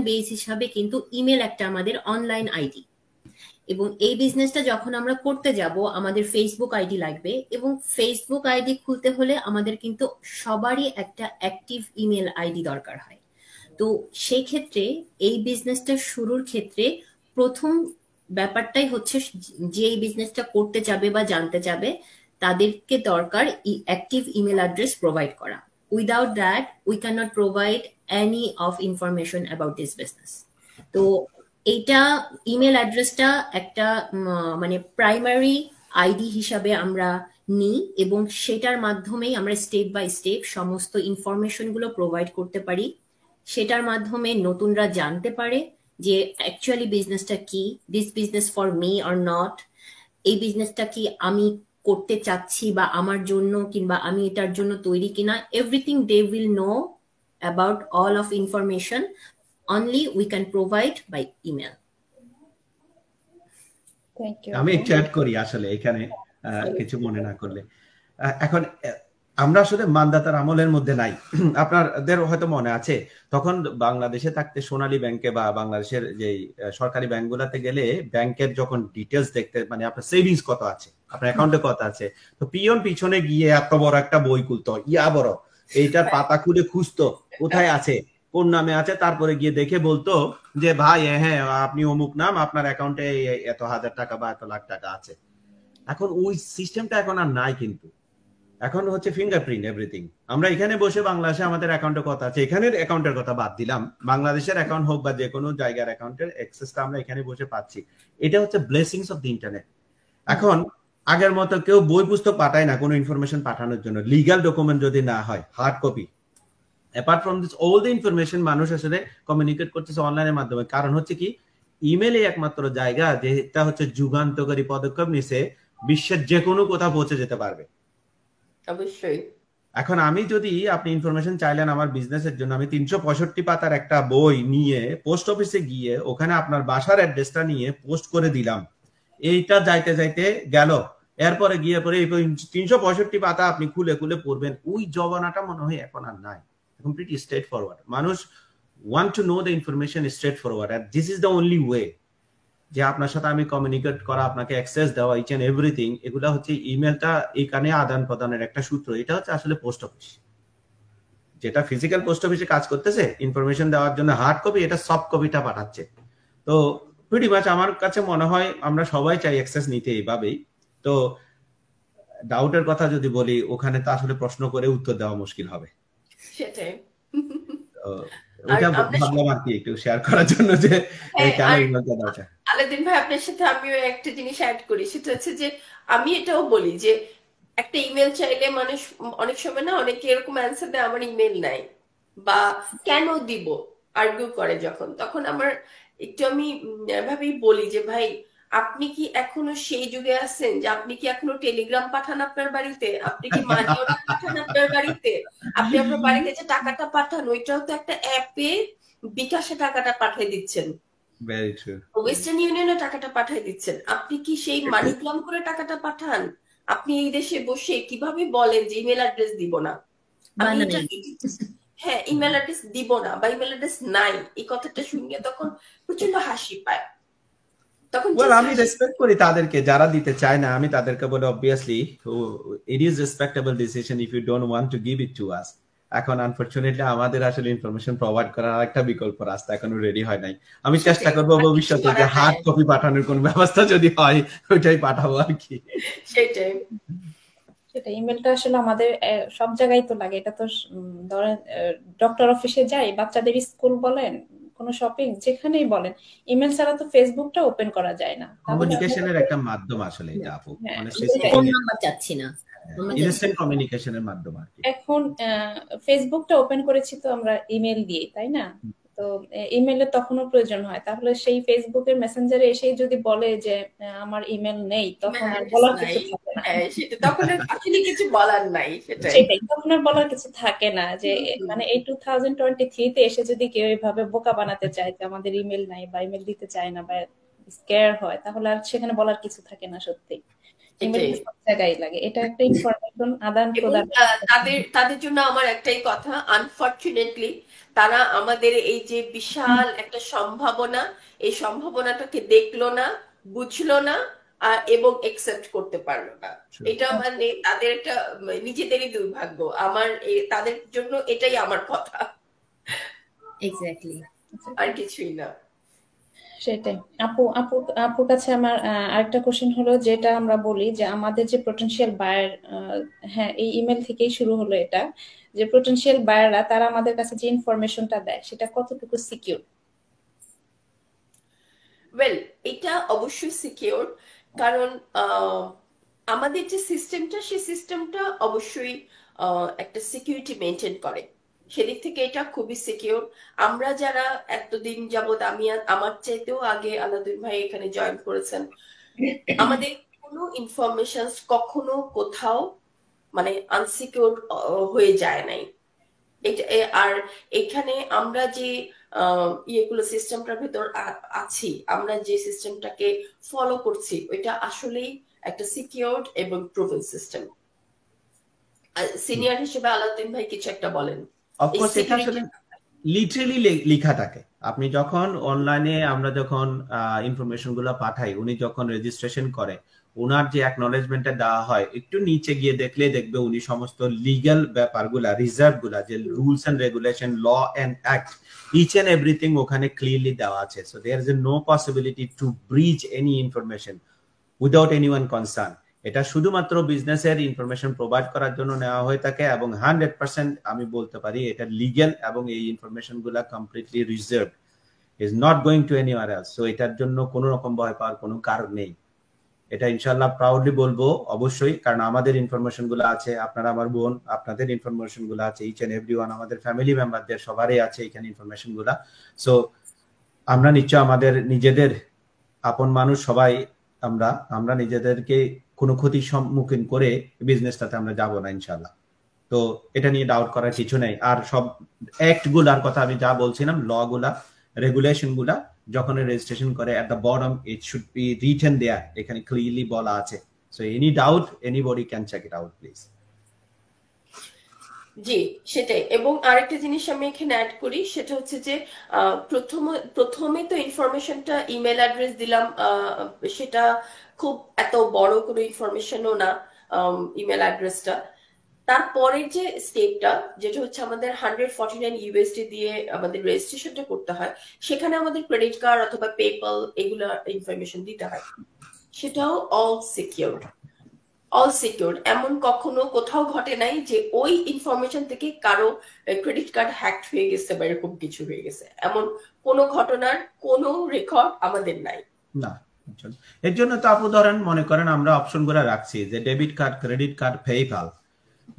[SPEAKER 4] বেস হিসাবে কিন্তু ইমেল একটা আমাদের অনলাইন আইডি। এবং এই বিজনেসটা যখন আমরা করতে যাব, আমাদের ফেসবুক আইডি লাগবে, এবং ফেসবুক আইডি খুলতে হলে আমাদের কিন্তু সবারই একটা অ্যাক্টিভ ইমেল আইডি দরকার হয়। তো সেই ক্ষেত্রে এই বিজনেসটা শুরুর ক্ষেত্রে প্রথম ব্যাপারটাই হচ্ছে, যে এই বিজনেসটা করতে যাবে বা জানতে যাবে, তাদেরকে দরকার অ্যাক্টিভ ইমেল অ্যাড্রেস প্রোভাইড করা। Without that we can not provide any of information about this business. তো এইটা, ইমেল অ্যাড্রেসটা একটা মানে প্রাইমারি আইডি হিসাবে আমরা নিই, এবং সেটার মাধ্যমেই আমরা স্টেপ বাই স্টেপ সমস্ত ইনফরমেশন গুলো প্রোভাইড করতে পারি। সেটার মাধ্যমে নতুনরা জানতে পারে যে অ্যাকচুয়ালি বিজনেসটা কি, this business for me or not, এই বিজনেসটা কি আমি করতে চাচ্ছি বা আমার জন্য, কিংবা আমি এটার জন্য তৈরি কিনা। Everything they will know about all of information only we can provide by email.
[SPEAKER 1] Thank you
[SPEAKER 3] আমি
[SPEAKER 1] আপু।
[SPEAKER 3] একটু অ্যাড করি আসলে এখানে, কিছু মনে না করলে। এখন আমরা আসলে মানদাতার আমলের মধ্যে নাই। আপনাদের হয়তো মনে আছে, তখন বাংলাদেশে থাকতে সোনালী ব্যাংকে বা বাংলাদেশের যে সরকারি ব্যাংকগুলোতে গেলে ব্যাংকের যখন ডিটেলস দেখতে, মানে আপনার সেভিংস কত আছে, আপনার অ্যাকাউন্টে কত আছে, তো পিয়ন পিছনে গিয়ে এত বড় একটা বই খুলতো, ইয়া বড়, এইটার পাতা খুলে খুঁজতো কোথায় আছে, কোন নামে আছে, তারপরে গিয়ে দেখে বলতো যে ভাই হ্যাঁ আপনি অমুক নাম, আপনার অ্যাকাউন্টে এত হাজার টাকা বা এত লাখ টাকা আছে। এখন ওই সিস্টেমটা এখন আর নাই, কিন্তু এখন হচ্ছে ফিঙ্গারপ্রিন্ট এভরিথিং। আমরা এখানে বসে বাংলাদেশে আমাদের অ্যাকাউন্টে কথা আছে, এখানের অ্যাকাউন্টের কথা বাদ দিলাম, বাংলাদেশের অ্যাকাউন্ট হোক বা যে কোনো জায়গার অ্যাকাউন্টের অ্যাক্সেসটা আমরা এখানে বসে পাচ্ছি। এটা হচ্ছে ব্লেসিংস অফ দি ইন্টারনেট। এখন আগের মতো কেউ বই পুস্তক পাঠায় না কোনো ইনফরমেশন পাঠানোর জন্য, লিগাল ডকুমেন্ট যদি না হয়, hard copy. Apart from this all the information মানুষ আসলে কমিউনিকেট করতেছে অনলাইনের মাধ্যমে। কারণ হচ্ছে কি, ইমেলে একমাত্র জায়গা যেটা হচ্ছে যুগান্তকারী পদক্ষেপ নিছে, বিশ্বের যে কোনো কোথাও পৌঁছে যেতে পারবে।
[SPEAKER 2] অবশ্যই।
[SPEAKER 3] এখন আমি যদি, আপনি ইনফরমেশন চাইলেন আমার বিজনেসের জন্য, আমি 365 পাতার একটা বই নিয়ে পোস্ট অফিসে গিয়ে ওখানে আপনার বাসার অ্যাড্রেসটা নিয়ে পোস্ট করে দিলাম, এইটা যাইতে যাইতে গেল, এরপরে গিয়ে পরে এই 365 পাতা আপনি খুলে খুলে পড়বেন, ওই জবানাটা মনে হয় এখন আর নাই। এখন প্রিটি স্ট্রেট ফরওয়ার্ড, মানুষ want to know the information straightforward, আর this is the only way যে আপনার সাথে আমি কমিউনিকেট করা, আপনাকে অ্যাক্সেস দেওয়া, ইচ এন্ড এভরিথিং, এগুলা হচ্ছে ইমেলটা এখানে আদান প্রদানের একটা সূত্র। এটা হচ্ছে আসলে পোস্ট অফিস, যেটা ফিজিক্যাল পোস্ট অফিসে কাজ করতেছে ইনফরমেশন দেওয়ার জন্য হার্ড কপি, এটা সফট কপিটা পাঠাচ্ছে। তো প্রিটি মাচ আমার কাছে মনে হয় আমরা সবাই চাই অ্যাক্সেস নিতে এইভাবেই। তো ডাউটের কথা যদি বলি, ওখানে তো আসলে প্রশ্ন করে উত্তর দেওয়া মুশকিল হবে।
[SPEAKER 2] সেটাই।
[SPEAKER 3] তো
[SPEAKER 2] আর
[SPEAKER 3] ওইটা
[SPEAKER 2] আমরা
[SPEAKER 3] ভাবলাম আর কি একটু শেয়ার করার জন্য যে
[SPEAKER 2] হ্যাঁ,
[SPEAKER 3] কেন
[SPEAKER 2] আর
[SPEAKER 3] ইমেলটা দেওয়া।
[SPEAKER 2] আলাদিন ভাই, আপনার সাথে আমিও একটা জিনিস অ্যাড করি, সেটা হচ্ছে যে আমি এটাও বলি যে একটা ইমেল চাইলে মানুষ অনেক সময় না, অনেকে এরকম অ্যান্সার দেয় আমার ইমেল নাই, বা কেন দিব, আর্গুই করে যখন, তখন আমার একটু আমি এভাবেই বলি যে ভাই, আপনি কি এখনো সেই যুগে আছেন যে আপনি কি এখনো টেলিগ্রাম পাঠান আপনার বাড়িতে? আপনি কি মানি অর্ডার পাঠান আপনার বাড়িতে? আপনি আপনার বাড়িতে যে টাকাটা পাঠান ওইটাও তো একটা অ্যাপে বিকাশে টাকাটা পাঠিয়ে দিচ্ছেন,
[SPEAKER 3] ভেরি ট্রু।
[SPEAKER 2] ওয়েস্টার্ন ইউনিয়নে টাকাটা পাঠিয়ে দিচ্ছেন। আপনি কি সেই মানিগ্রাম করে টাকাটা পাঠান? আপনি এই দেশে বসে কিভাবে বলেন যে ইমেল অ্যাড্রেস দিব না? আমি
[SPEAKER 4] বানাই।
[SPEAKER 2] এটা হ্যাঁ, ইমেল অ্যাড্রেস দিব না বা ইমেল অ্যাড্রেস নাই, এই কথাটা শুনিয়ে তখন প্রচন্ড হাসি পায়, তখন
[SPEAKER 3] ওয়েল
[SPEAKER 2] জাস্ট
[SPEAKER 3] আমি
[SPEAKER 2] হাসি।
[SPEAKER 3] রেসপেক্ট করি তাদেরকে যারা দিতে চায় না, আমি তাদেরকে বলে obviously it is respectable decision if you don't want to give it to us. এখন আনফরচুনেটলি আমাদের আসলে ইনফরমেশন প্রোভাইড করার আরেকটা বিকল্প রাস্তা এখনো রেডি হয় নাই। আমি চেষ্টা
[SPEAKER 2] সেটাই,
[SPEAKER 3] করবো
[SPEAKER 2] আর কিছু
[SPEAKER 3] ভবিষ্যতে যে
[SPEAKER 2] করার নাই।
[SPEAKER 3] হার্ড কপি পাঠানোর কোন ব্যবস্থা যদি হয় ওইটাই পাঠাবো আর কি।
[SPEAKER 2] সেটাই।
[SPEAKER 1] সেটা ইমেলটা আসলে আমাদের সব জায়গায় তো লাগে। এটা তো ধরেন ডক্টর অফিসে যাই, বাচ্চাদের স্কুল বলেন, কোনো শপিং যেখানেই বলেন, ইমেল ছাড়া তো ফেসবুকটা ওপেন করা যায় না। তাহলে আমরা
[SPEAKER 3] কমিউনিকেশনের
[SPEAKER 1] তো-
[SPEAKER 3] একটা মাধ্যম আসলে এটা আপু,
[SPEAKER 1] হ্যাঁ,
[SPEAKER 3] অনেস্টলি
[SPEAKER 1] সেটাই।
[SPEAKER 3] স্পিকিং
[SPEAKER 4] ফোন নাম্বার চাচ্ছি না, আমরা চাচ্ছি
[SPEAKER 3] ইনস্ট্যান্ট কমিউনিকেশনের মাধ্যম আর কি।
[SPEAKER 1] এখন ফেসবুকটা ওপেন করেছি তো আমরা ইমেল দিয়ে, তাই না? তো ইমেলের তখনও প্রয়োজন হয়। তাহলে সেই ফেসবুকের মেসেঞ্জারে এসেই যদি বলে যে আমার ইমেল নেই, তখন
[SPEAKER 2] ইমেল
[SPEAKER 1] আর
[SPEAKER 2] অ্যাড্রেস
[SPEAKER 1] বলার
[SPEAKER 2] নাই,
[SPEAKER 1] কিছু থাকে না।
[SPEAKER 2] হ্যাঁ সেটা তখন আর আসলে কিছু বলার নাই, সেটাই।
[SPEAKER 1] সেটাই, তখন আর বলার কিছু থাকে না যে
[SPEAKER 2] হুম, হুম।
[SPEAKER 1] মানে এই 2023-তে এসে যদি কেউ এইভাবে বোকা বানাতে চায় যে আমাদের ইমেল নাই বা ইমেল দিতে চায় না বা স্কেয়ার হয়, তাহলে আর সেখানে বলার কিছু থাকে না। সত্যি
[SPEAKER 2] সেটাই।
[SPEAKER 1] ইমেলটা সব জায়গায় লাগে। এটা একটা ইনফরমেশন আদান
[SPEAKER 2] এবং
[SPEAKER 1] প্রদান।
[SPEAKER 2] তাদের তাদের জন্য আমার একটাই কথা, আনফরচুনেটলি তারা আমাদের এই যে বিশাল একটা সম্ভাবনা, এই সম্ভাবনাটাকে দেখলো না, বুঝলো না, এবং একসেপ্ট করতে পারলো না। এটা মানে তাদের একটা নিজেদেরই দুর্ভাগ্য। আমার তাদের জন্য এটাই আমার কথা,
[SPEAKER 4] এক্স্যাক্টলি।
[SPEAKER 2] আর কিছুই না।
[SPEAKER 1] সেটাই। আপু আপু আপুর কাছে আমার আরেকটা কোশ্চেন হলো, যেটা আমরা বলি যে আমাদের যে পোটেনশিয়াল বায়ার, হ্যাঁ এই ইমেল থেকেই শুরু হলো এটা, যে পোটেনশিয়াল বায়াররা তারা আমাদের কাছে যে ইনফরমেশনটা দেয় সেটা কতটুকু সিকিউর?
[SPEAKER 2] ওয়েল, এটা অবশ্যই সিকিউর, কারণ আমাদের যে সিস্টেমটা, সেই সিস্টেমটা অবশ্যই একটা সিকিউরিটি মেনটেন করে। সেদিক থেকে এটা খুবই সিকিউর। আমরা যারা এতদিন যাবত, আমি আমার চাইতেও আগে আলাদুল ভাই এখানে জয়েন করেছেন, আমাদের কোনো ইনফরমেশন কখনো কোথাও মানে আনসিকিউর হয়ে যায় নাই। আর এখানে আমরা যে ইয়েগুলো সিস্টেমটার ভেতর আছি, আমরা যে সিস্টেমটাকে ফলো করছি, ওইটা আসলেই একটা সিকিউরড এবং প্রুভেন সিস্টেম। সিনিয়র হিসেবে আলাউদ্দিন ভাই কিছু একটা বলেন এই
[SPEAKER 3] অফকোর্স এটা
[SPEAKER 2] সিকিউরিটি।
[SPEAKER 3] আসলে লিটারেলি লেখা থাকে। আপনি যখন অনলাইনে আমরা যখন ইনফরমেশন গুলো পাঠাই, উনি যখন রেজিস্ট্রেশন করে, ওনার যে অ্যাকনলেজমেন্টটা দেওয়া হয়, একটু নিচে গিয়ে দেখলে দেখবে উনি সমস্ত লিগ্যাল ব্যাপারগুলা, রিজার্ভ গুলা, যে rules and regulation, law and act, each and everything ওখানে ক্লিয়ারলি দেওয়া আছে। So there is no possibility to breach any information without anyone concern. এটা শুধুমাত্র বিজনেসের ইনফরমেশন প্রোভাইড করার জন্য নেওয়া হয়ে থাকে, এবং 100% আমি বলতে পারি এটা লিগ্যাল, এবং এই ইনফরমেশন গুলা completely reserve, is not going to anywhere else. So এটার জন্য কোনো রকম ভয় পাওয়ার কোনো কারণ নেই। এটা ইনশাল্লাহ প্রাউডলি বলবো অবশ্যই, কারণ আমাদের ইনফরমেশন গুলো আছে, আপনারা আমার বোন, আপনাদের ইনফরমেশন গুলো আছে, ইচ এন্ড এভরিওয়ান, আমাদের ফ্যামিলি মেম্বারদের সবারই আছে এখানে ইনফরমেশন গুলা। সো আমরা নিশ্চয় আমাদের নিজেদের আপন মানুষ সবাই, আমরা নিজেদেরকে কোনো ক্ষতির সম্মুখীন করে বিজনেসটাতে আমরা যাব না ইনশাল্লাহ। তো এটা নিয়ে ডাউট করার কিছু নেই। আর সব অ্যাক্ট গুলার কথা আমি যা বলছিলাম, ল গুলা, রেগুলেশন গুলা যখন রেজিস্ট্রেশন করে, at the bottom it should be written there, এখানে ক্লিয়ারলি বলা আছে। So any doubt anybody can check it out please.
[SPEAKER 2] জি, সেটাই। এবং আরেকটা জিনিস আমি এখানে অ্যাড করি, সেটা হচ্ছে যে প্রথমে তো ইনফরমেশনটা ইমেল অ্যাড্রেস দিলাম, সেটা খুব এত বড় কোনো ইনফরমেশনও না ইমেল অ্যাড্রেসটা। তারপরের যে স্টেপটা, যেটা হচ্ছে আমাদের 149 ইউএসডি দিয়ে আমাদের রেজিস্ট্রেশনটা করতে হয়, সেখানে আমাদের ক্রেডিট কার্ড অথবা পেপাল এগুলা ইনফরমেশন দিতে হয়। সেটাও অল সিকিউর। এমন কখনো কোথাও ঘটে নাই যে ওই ইনফরমেশন থেকে কারো ক্রেডিট কার্ড হ্যাকড হয়ে গেছে বা এরকম কিছু হয়ে গেছে, এমন কোনো ঘটনার কোনো রেকর্ড আমাদের নাই।
[SPEAKER 3] না, এর জন্য তো আপু ধরেন মনে করেন আমরা অপশন গুলো রাখছি যে debit card, credit card, PayPal,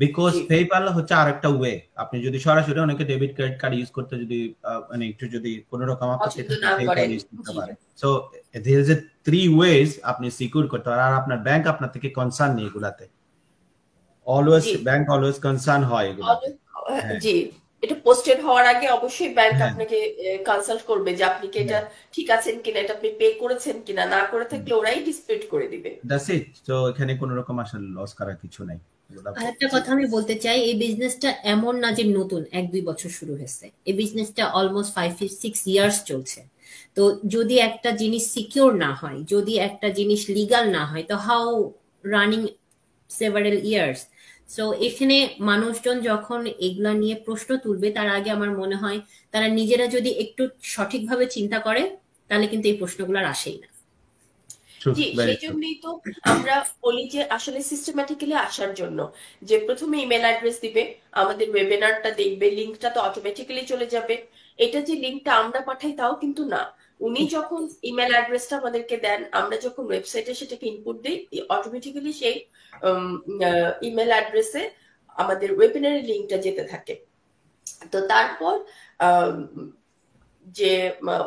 [SPEAKER 3] because
[SPEAKER 2] G
[SPEAKER 3] PayPal হচ্ছে আরেকটা ওয়ে। আপনি যদি সরাসরি, অনেকে ডেবিট ক্রেডিট কার্ড ইউজ করতে যদি মানে একটু যদি কোনো রকম আপত্তি
[SPEAKER 2] পছন্দ
[SPEAKER 3] থাকে,
[SPEAKER 2] না
[SPEAKER 3] পেপ্যাল
[SPEAKER 2] করেন।
[SPEAKER 3] ইউজ করতে
[SPEAKER 2] জি
[SPEAKER 3] পারে। So there is a 3 ways আপনি সিকিউর করতে পারেন। আর আপনার ব্যাংক আপনার থেকে কনসার্ন নেই এগুলাতে। অলওয়েজ
[SPEAKER 2] জি
[SPEAKER 3] ব্যাংক অলওয়েজ কনসার্ন হয় এগুলাতে। হ্যাঁ,
[SPEAKER 2] জি, এটা পোস্টেড হওয়ার আগে অবশ্যই ব্যাংক
[SPEAKER 3] হ্যাঁ,
[SPEAKER 2] আপনাকে কনসাল্ট করবে যে আপনি কি এটা
[SPEAKER 3] হ্যাঁ।
[SPEAKER 2] ঠিক আছেন কিনা, এটা আপনি পে করেছেন কিনা, না করে থাকলে ওরাই ডিসপিউট করে দিবে।
[SPEAKER 3] That's it. তো এখানে কোনো রকম আসলে লস করার কিছু নাই এগুলা।
[SPEAKER 4] আরেকটা
[SPEAKER 2] জি
[SPEAKER 4] কথা আমি বলতে চাই, এই বিজনেসটা এমন না যে নতুন 1-2 বছর শুরু হয়েছে, এই বিজনেসটা অলমোস্ট 5-6 ইয়ার্স চলছে। তো যদি একটা জিনিস সিকিউর না হয়, যদি একটা জিনিস লিগাল না হয়, তো how running several years? So এখানে মানুষজন যখন এগুলা নিয়ে প্রশ্ন তুলবে, তার আগে আমার মনে হয় তারা নিজেরা যদি একটু সঠিকভাবে চিন্তা করে, তাহলে কিন্তু এই প্রশ্নগুলো আর আসেই না।
[SPEAKER 3] ট্রু,
[SPEAKER 2] জি,
[SPEAKER 3] ভেরি
[SPEAKER 2] সেই
[SPEAKER 3] ট্রু।
[SPEAKER 2] জন্যই তো আমরা বলি যে আসলে সিস্টেম্যাটিক্যালি আসার জন্য, যে প্রথমে ইমেল অ্যাড্রেস দিবে, আমাদের ওয়েবিনারটা দেখবে, লিঙ্কটা তো অটোমেটিক্যালি চলে যাবে। এটা যে লিঙ্কটা আমরা পাঠাই তাও কিন্তু না, উনি যখন ইমেল অ্যাড্রেসটা আমাদেরকে দেন, আমরা যখন ওয়েবসাইটে সেটাকে ইনপুট দিই, অটোমেটিক্যালি সেই ইমেল অ্যাড্রেসে আমাদের ওয়েবিনারের লিঙ্কটা যেতে থাকে। তো তারপর আহ, যে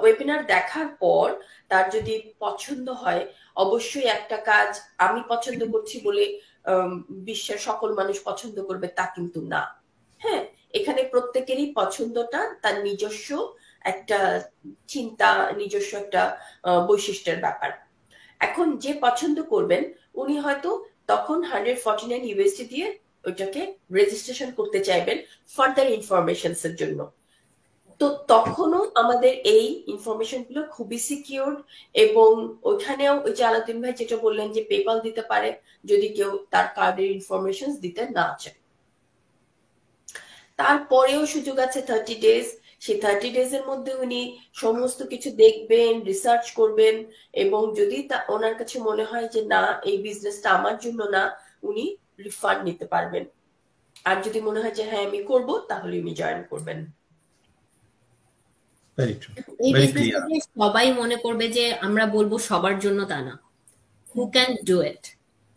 [SPEAKER 2] ওয়েবিনার দেখার পর তার যদি পছন্দ হয়, অবশ্যই একটা কাজ আমি পছন্দ করছি বলে বিশ্বের সকল মানুষ পছন্দ করবে তা কিন্তু না। হ্যাঁ, এখানে প্রত্যেকেরই পছন্দটা তার নিজস্ব একটা চিন্তা, নিজস্ব একটা বৈশিষ্ট্যের ব্যাপার। এখন যে পছন্দ করবেন উনি হয়তো তখন 149 USD দিয়ে ওইটাকে রেজিস্ট্রেশন করতে চাইবেন ফার্দার ইনফরমেশনস এর জন্য। তো তখনও আমাদের এই ইনফরমেশন গুলো খুবই সিকিউর, এবং ওইখানেও ওই যে আলাউদ্দিন ভাই যেটা বললেন যে পেপাল দিতে পারে যদি কেউ তার কার্ডের ইনফরমেশন দিতে না চায়। তারপরেও সুযোগ আছে 30 ডেজ। সেই 30 ডেজ এর মধ্যে উনি সমস্ত কিছু দেখবেন, রিসার্চ করবেন, এবং যদি ওনার কাছে মনে হয় যে না এই বিজনেসটা আমার জন্য না, উনি রিফান্ড নিতে পারবেন। আর যদি মনে হয় যে হ্যাঁ আমি করব, তাহলে উনি জয়েন করবেন।
[SPEAKER 3] ভেরি ট্রু,
[SPEAKER 4] এই
[SPEAKER 3] ভেরি ক্লিয়ার।
[SPEAKER 4] বিজনেসটাকে সবাই মনে করবে যে আমরা বলবো সবার জন্য, তা না। Who can do it?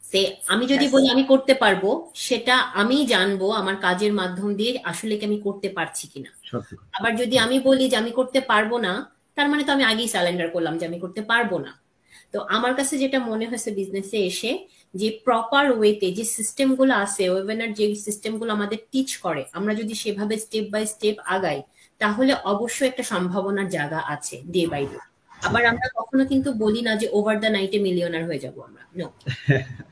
[SPEAKER 4] সে আমি যদি
[SPEAKER 2] ব্যাস।
[SPEAKER 4] বলি আমি করতে পারবো, সেটা আমি জানবো আমার কাজের মাধ্যম দিয়ে আসলে কি আমি করতে পারছি কিনা।
[SPEAKER 3] সত্যি কথা।
[SPEAKER 4] আবার যদি আমি বলি যে আমি করতে পারবো না, তার মানে তো আমি আগেই স্যালেন্ডার করলাম যে আমি করতে পারবো না। তো আমার কাছে যেটা মনে হয়েছে বিজনেসে এসে, যে প্রপার ওয়েতে যে সিস্টেম গুলো আছে, ওয়েবিনার যে সিস্টেম গুলো আমাদের টিচ করে, আমরা যদি সেভাবে স্টেপ বাই স্টেপ আগাই, তাহলে অবশ্যই একটা সম্ভাবনার জায়গা আছে ডে বাই ডে। আবার আমরা কখনো কিন্তু বলি না যে ওভার দ্য নাইটে মিলিয়নার হয়ে যাব আমরা, নো।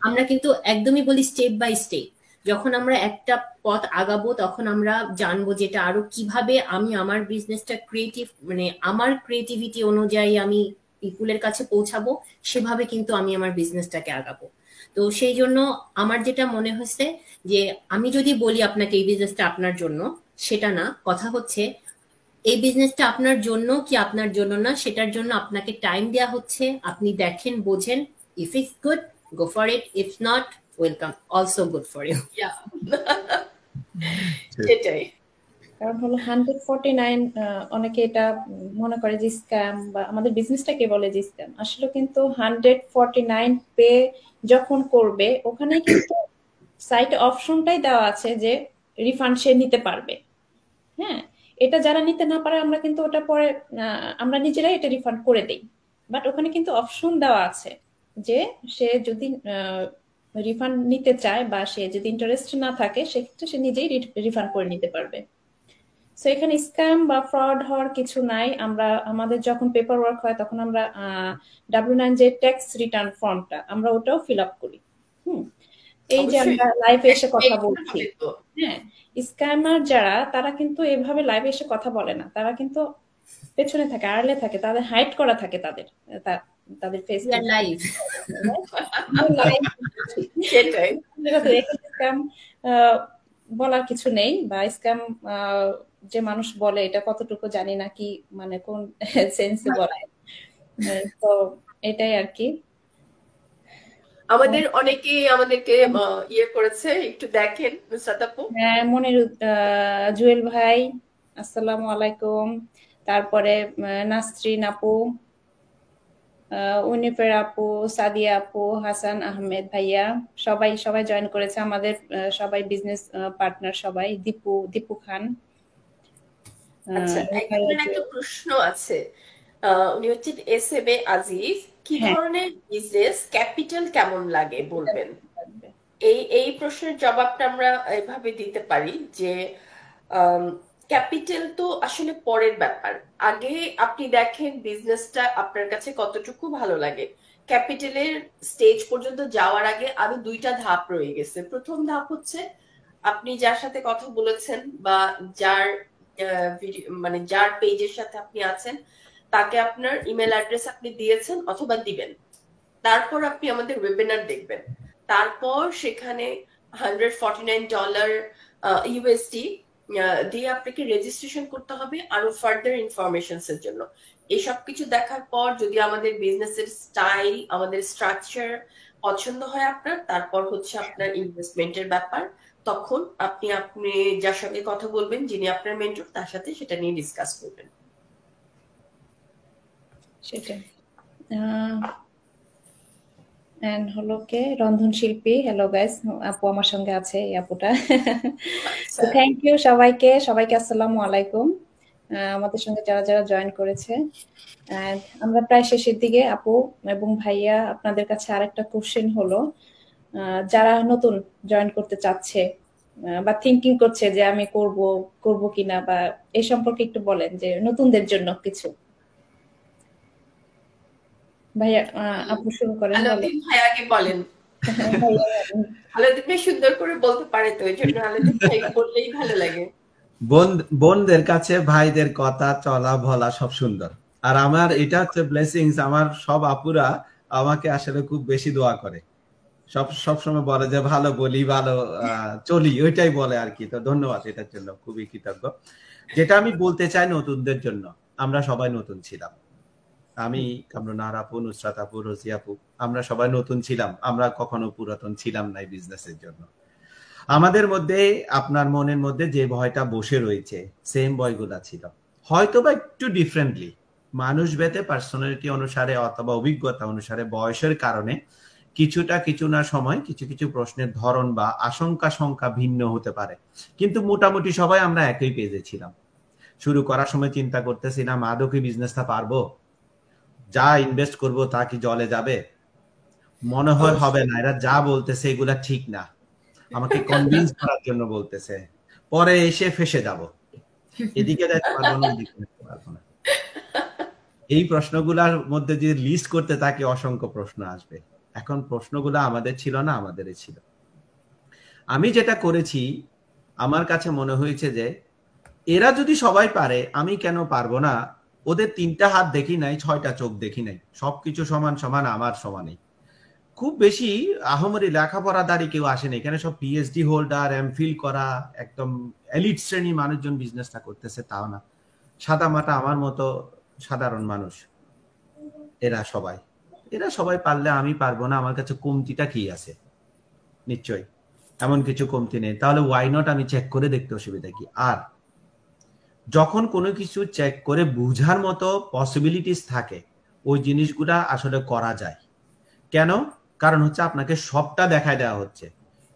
[SPEAKER 4] আমরা কিন্তু একদমই বলি স্টেপ বাই স্টেপ। যখন আমরা একটা পথ আগাবো, তখন আমরা জানবো যেটা আরো কিভাবে আমি আমার বিজনেসটা ক্রিয়েটিভ, মানে আমার ক্রিয়েটিভিটি অনুযায়ী আমি পিপুলের কাছে পৌঁছাবো, সেভাবে কিন্তু আমি আমার বিজনেসটাকে আগাবো। তো সেই জন্য আমার যেটা মনে হয়েছে, যে আমি যদি বলি আপনাকে এই বিজনেসটা আপনার জন্য, সেটা না। কথা হচ্ছে এই বিজনেসটা আপনার জন্য কি আপনার জন্য না, সেটার জন্য আপনাকে টাইম দেওয়া হচ্ছে। আপনি দেখেন, বোঝেন, if it's good, go for it, if not, welcome, also good for you.
[SPEAKER 2] Yeah, সেটাই।
[SPEAKER 1] কারণ হলো 149, অনেকে এটা মনে করে যে স্ক্যাম, বা আমাদের বিজনেসটাকে বলে যে স্ক্যাম। আসলে কিন্তু 149 পে যখন করবে, ওখানে কিন্তু সাইটে অপশনটাই দেওয়া আছে যে রিফান্ড সে নিতে পারবে। হ্যাঁ, এটা যারা নিতে না পারে আমরা কিন্তু ওটা পরে আমরা নিজেরাই এটা রিফান্ড করে দেই। বাট ওখানে কিন্তু অপশন দেওয়া আছে যে সে যদি রিফান্ড নিতে চায় বা সে যদি ইন্টারেস্ট না থাকে, সেক্ষেত্রে সে নিজেই রিফান্ড করে নিতে পারবে। সো এখানে স্ক্যাম বা ফ্রড হওয়ার কিছু নাই। আমরা আমাদের যখন পেপার ওয়ার্ক হয়, তখন আমরা W9 যে ট্যাক্স রিটার্ন ফর্মটা, আমরা ওটাও ফিল আপ করি। হুম, এই যে
[SPEAKER 2] অবশ্যই
[SPEAKER 1] আমরা লাইভে এসে
[SPEAKER 2] ট্যাক্স পে
[SPEAKER 1] কথা
[SPEAKER 2] করতে
[SPEAKER 1] বলছি।
[SPEAKER 2] হবে তো।
[SPEAKER 1] হ্যাঁ, স্ক্যামার যারা, তারা কিন্তু এভাবে লাইভে এসে কথা বলে না। তারা কিন্তু পেছনে থাকে, আড়ালে থাকে, তাদের হাইড করা থাকে তাদের তাদের ফেস
[SPEAKER 4] উই আর
[SPEAKER 1] কিন্তু
[SPEAKER 4] লাইভ।
[SPEAKER 1] লাইভ।
[SPEAKER 2] সেটাই।
[SPEAKER 1] স্ক্যাম বলার কিছু নেই, বা স্ক্যাম যে মানুষ বলে এটা কতটুকু জানি না, কি মানে কোন সেন্সে বলে। তো এটাই আর কি।
[SPEAKER 2] আমাদের অনেকেই আমাদেরকে ইয়ে করেছে, একটু দেখেন নুসরাত আপু।
[SPEAKER 1] হ্যাঁ, মনির জুয়েল ভাই, আসসালামু আলাইকুম। তারপরে নাসরিন আপু, উনিফের আপু, সাদিয়া আপু, হাসান আহমেদ ভাইয়া, সবাই সবাই জয়েন করেছে আমাদের, সবাই বিজনেস পার্টনার, সবাই, দীপু খান,
[SPEAKER 2] আচ্ছা,
[SPEAKER 1] ভাইয়া
[SPEAKER 2] একজনের একটা প্রশ্ন আছে। উনি হচ্ছেন এস এম এ আজিজ। কি
[SPEAKER 1] হ্যাঁ
[SPEAKER 2] ধরনের বিজনেস, ক্যাপিটাল কেমন লাগে বলবেন?
[SPEAKER 1] থাকবে।
[SPEAKER 2] এই প্রশ্নের জবাবটা আমরা এভাবে দিতে পারি যে ক্যাপিটাল তো আসলে পরের ব্যাপার। আগে আপনি দেখেন বিজনেসটা আপনার কাছে কতটুকু ভালো লাগে। ক্যাপিটালের স্টেজ পর্যন্ত যাওয়ার আগে আরো দুইটা ধাপ রয়ে গেছে। প্রথম ধাপ হচ্ছে আপনি যার সাথে কথা বলেছেন বা যার মানে যার পেজের সাথে আপনি আছেন, তাকে আপনার ইমেল অ্যাড্রেস আপনি দিয়েছেন অথবা দিবেন। তারপর আপনি আমাদের ওয়েবিনার দেখবেন। তারপর সেখানে $149 ইউএসডি দিয়ে আপনাকে রেজিস্ট্রেশন করতে হবে আরো ফার্দার ইনফরমেশনস এর জন্য। এসব কিছু দেখার পর যদি আমাদের বিজনেসের স্টাইল, আমাদের স্ট্রাকচার পছন্দ হয় আপনার, তারপর হচ্ছে আপনার ইনভেস্টমেন্টের ব্যাপার। তখন আপনি যার সঙ্গে কথা বলবেন, যিনি আপনার মেন্টর, তার সাথে সেটা নিয়ে ডিসকাস করবেন।
[SPEAKER 1] সেটাই। এন্ড হলো কে রন্ধনশিল্পী, হ্যালো গাইস, আপু আমার সঙ্গে আছে, এই আপুটা।
[SPEAKER 2] আচ্ছা,
[SPEAKER 1] থ্যাংক ইউ সবাইকে, সবাইকে আসসালামু আলাইকুম, আমাদের সঙ্গে যারা যারা জয়েন করেছে। And আমরা প্রায় শেষের দিকে। আপু এবং ভাইয়া, আপনাদের কাছে আরেকটা কোশ্চেন হলো, যারা নতুন জয়েন করতে চাচ্ছে বা থিঙ্কিং করছে যে আমি করব কিনা, বা এই সম্পর্কে একটু বলেন, যে নতুনদের জন্য কিছু। ভাইয়া, আপু শুরু করেন, বলেন।
[SPEAKER 2] আলাউদ্দিন ভাই আগে বলেন।
[SPEAKER 1] ভাইয়া,
[SPEAKER 2] আলাউদ্দিন ভাই সুন্দর করে বলতে পারে, তো এই জন্য আলাউদ্দিন ভাই বললেই ভালো লাগে।
[SPEAKER 3] বোনদের কাছে ভাইদের কথা চলা বলা সব সুন্দর। আর আমার এটা হচ্ছে ব্লেসিংস, আমার সব আপুরা আমাকে আসলে খুব বেশি দোয়া করে, সব সময় বলে যে ভালো বলি, ভালো চলি, ওইটাই বলে আর কি। তো ধন্যবাদ এটার জন্য, খুবই কৃতজ্ঞ। যেটা আমি বলতে চাই নতুনদের জন্য, আমরা সবাই নতুন ছিলাম। আমি, কামরুন্নাহার আপু, নুসরাত আপু, রোজি আপু, আমরা সবাই নতুন ছিলাম। আমরা কখনো পুরাতন ছিলাম না এই বিজনেসের জন্য। আমাদের মধ্যে, আপনার মনের মধ্যে যে ভয়টা বসে রয়েছে, সেম ভয়গুলা ছিল, হয়তো বা একটু ডিফারেন্টলি মানুষ ভেদে, পার্সোনালিটি অনুসারে অথবা অভিজ্ঞতা অনুসারে, বয়সের কারণে কিছু না সময় কিছু কিছু প্রশ্নের ধরন বা আশঙ্কা সংখ্যা ভিন্ন হতে পারে। কিন্তু মোটামুটি সবাই আমরা একই পেজে ছিলাম। শুরু করার সময় চিন্তা করতেছিলাম আদৌ কি বিজনেসটা পারবো, যা ইনভেস্ট করব তা কি জলে যাবে, মনে হয় হবে না, এরা যা বলতেছে এগুলা ঠিক না, আমাকে কনভিন্স করার জন্য বলতেছে, পরে এসে ফেসে যাব, এদিকে যাইতে পারবো না, ওদিকে যেতে পারবো না। এই প্রশ্নগুলোর মধ্যে যদি লিস্ট করতে থাকি, অসংখ্য প্রশ্ন আসবে। এখন প্রশ্নগুলো আমাদের ছিল না, আমাদেরই ছিল। আমি যেটা করেছি, আমার কাছে মনে হয়েছে যে এরা যদি সবাই পারে, আমি কেন পারবো না। ওদের 3টা হাত দেখি নাই, 6টা চোখ দেখি নাই, সবকিছু সমান সমান আমার সমানই। খুব বেশি আহামরি লেখাপড়াদারি কেউ আসেনি এখানে, সব পিএইচডি হোল্ডার, এমফিল করা, একদম এলিট শ্রেণীর মানুষজন বিজনেসটা করতেছে, তাও না। সাদা মাটা আমার মতো সাধারণ মানুষ, এরা সবাই পারলে আমি পারবো না, আমার কাছে কমতিটা কি আছে? নিশ্চয়ই এমন কিছু কমতি নেই, তাহলে ওয়াই নট আমি চেক করে দেখতে অসুবিধা কি? আর যখন কোনো কিছু চেক করে বুঝার মতো পসিবিলিটিস থাকে, ওই জিনিসগুলা আসলে করা যায়। কেন? কারণ হচ্ছে আপনাকে সবটা দেখায় দেওয়া হচ্ছে।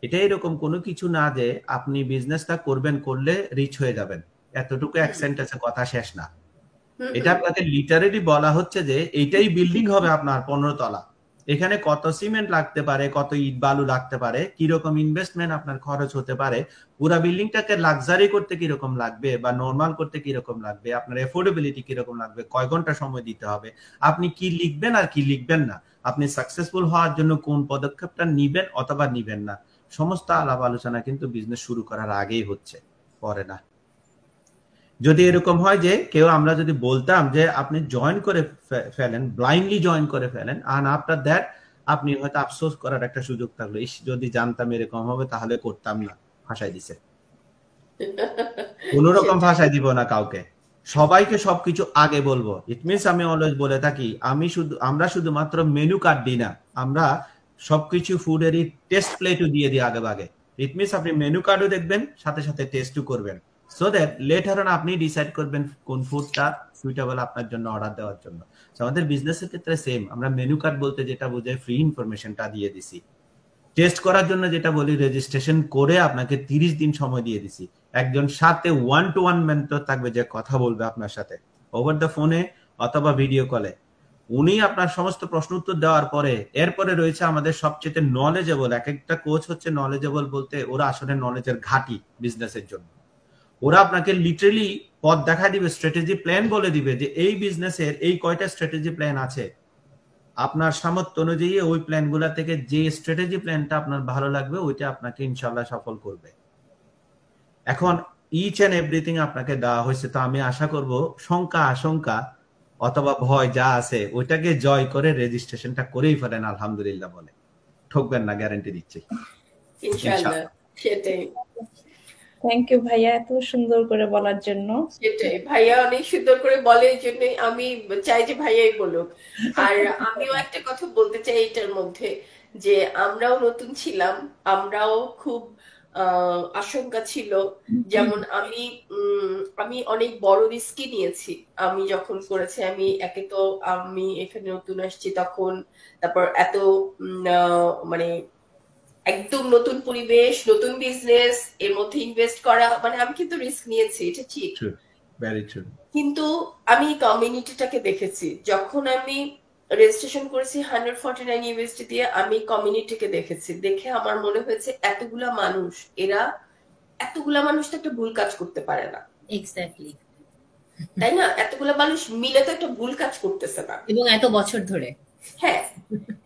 [SPEAKER 3] এটা এরকম কোনো কিছু না যে আপনি বিজনেসটা করবেন, করলে রিচ হয়ে যাবেন, এতটুকু এক সেন্টেন্সে কথা শেষ না। এটা আপনাকে লিটারেলি বলা হচ্ছে যে এইটাই বিল্ডিং হবে আপনার 15 তলা, এখানে কত সিমেন্ট লাগতে পারে, কত ইট বালু লাগতে পারে, কিরকম ইনভেস্টমেন্ট আপনার খরচ হতে পারে, পুরা বিল্ডিংটাকে লাক্সারি করতে কিরকম লাগবে বা নর্মাল করতে কিরকম লাগবে, আপনার এফোর্ডেবিলিটি কিরকম লাগবে, কয় ঘন্টা সময় দিতে হবে, আপনি কি লিখবেন আর কি লিখবেন না, আপনি সাকসেসফুল হওয়ার জন্য কোন পদক্ষেপটা নিবেন অথবা নিবেন না, সমস্ত আলাপ আলোচনা কিন্তু বিজনেস শুরু করার আগেই হচ্ছে, পরে না। যদি এরকম হয় যে কেউ, আমরা যদি বলতাম যে আপনি জয়েন করে ফেলেন, ব্লাইন্ডলি জয়েন করে ফেলেন, আর আফটার দ্যাট আপনি হয়তো আফসোস করার একটা সুযোগ থাকলো, যদি জানতাম এরকম হবে তাহলে করতাম না, ফাঁসাই দিছে। কোন রকম ফাঁসাই দিব না কাউকে, সবাইকে সবকিছু আগে বলবো। ইট মিনস আমি অলওয়েজ বলে থাকি, আমরা শুধুমাত্র মেনু কার্ড দিই না, আমরা সবকিছু ফুডেরই টেস্ট প্লেটও দিয়ে দিই আগে ভাগে। ইট মিনস আপনি মেনু কার্ডও দেখবেন, সাথে সাথে টেস্টও করবেন, সো দ্যাট লেটার অন আপনি ডিসাইড করবেন কোন ফুডটা সুইটেবল আপনার জন্য অর্ডার দেওয়ার জন্য। আমাদের বিজনেসের ক্ষেত্রে সেম, আমরা মেনু কার্ড বলতে যেটা বোঝায় ফ্রি ইনফরমেশনটা দিয়ে দিছি, টেস্ট করার জন্য যেটা বলি রেজিস্ট্রেশন করে আপনাকে 30 দিন সময় দিয়ে দিছি। একজন সাথে 1-to-1 মেন্টর থাকবে যে কথা বলবে আপনার সাথে ওভার দ্য ফোনে অথবা ভিডিও কলে। উনি আপনার সমস্ত প্রশ্ন উত্তর দেওয়ার পরে এরপরে রয়েছে আমাদের সবচেয়ে নলেজেবল, এক একটা কোচ হচ্ছে নলেজেবল বলতে ওরা আসলে নলেজের ঘাঁটি বিজনেসের জন্য। ওরা আপনাকে লিটারেলি পথ দেখা দিবে, স্ট্র্যাটেজি প্ল্যান বলে দিবে যে এই বিজনেসের এই কয়টা স্ট্র্যাটেজি প্ল্যান আছে, আপনার সামর্থ্য অনুযায়ী ওই প্ল্যানগুলা থেকে যে স্ট্র্যাটেজি প্ল্যানটা আপনার ভালো লাগবে ওইটা আপনাকে ইনশাল্লাহ সফল করবে। এখন ইচ এন্ড এভরিথিং আপনাকে দেওয়া হয়েছে, তো আমি আশা করব শঙ্কা আশঙ্কা অথবা ভয় যা আছে ওইটাকে জয় করে রেজিস্ট্রেশনটা করেই ফেলেন আলহামদুলিল্লাহ বলে, ঠকবেন না, গ্যারান্টি দিচ্ছি
[SPEAKER 2] ইনশাআল্লাহ। সেটাই
[SPEAKER 1] থ্যাংক ইউ ভাইয়া এত সুন্দর করে বলার জন্য।
[SPEAKER 2] সেটাই ভাইয়া অনেক সুন্দর করে বলে, এই জন্যই আমি চাই যে ভাইয়াই বলুক। আর আমিও একটা কথা বলতে চাই এটার মধ্যে, যে আমরাও নতুন ছিলাম, আমরাও খুব আশঙ্কা ছিল। যেমন আমি অনেক বড় রিস্কই নিয়েছি আমি যখন করেছি। একে তো আমি এখানে নতুন আসছি তখন, তারপর এত মানে একদম নতুন পরিবেশ, নতুন বিজনেস, এর মধ্যে ইনভেস্ট করা, মানে আমি কিন্তু রিস্ক নিয়েছি, এটা ঠিক।
[SPEAKER 3] Very true.
[SPEAKER 2] কিন্তু আমি কমিউনিটিটাকে দেখেছি। যখন আমি রেজিস্ট্রেশন করেছি 149 ইউএসডি দিয়ে, আমি কমিউনিটিকে দেখেছি, দেখে আমার মনে হয়েছে এতগুলা মানুষ, এতগুলা মানুষ তো একটা ভুল কাজ করতে পারে না।
[SPEAKER 4] এক্স্যাক্টলি,
[SPEAKER 2] তাই না? এতগুলা মানুষ মিলে তো একটা ভুল কাজ করতেছে না,
[SPEAKER 4] এবং এত বছর ধরে।
[SPEAKER 2] হ্যাঁ,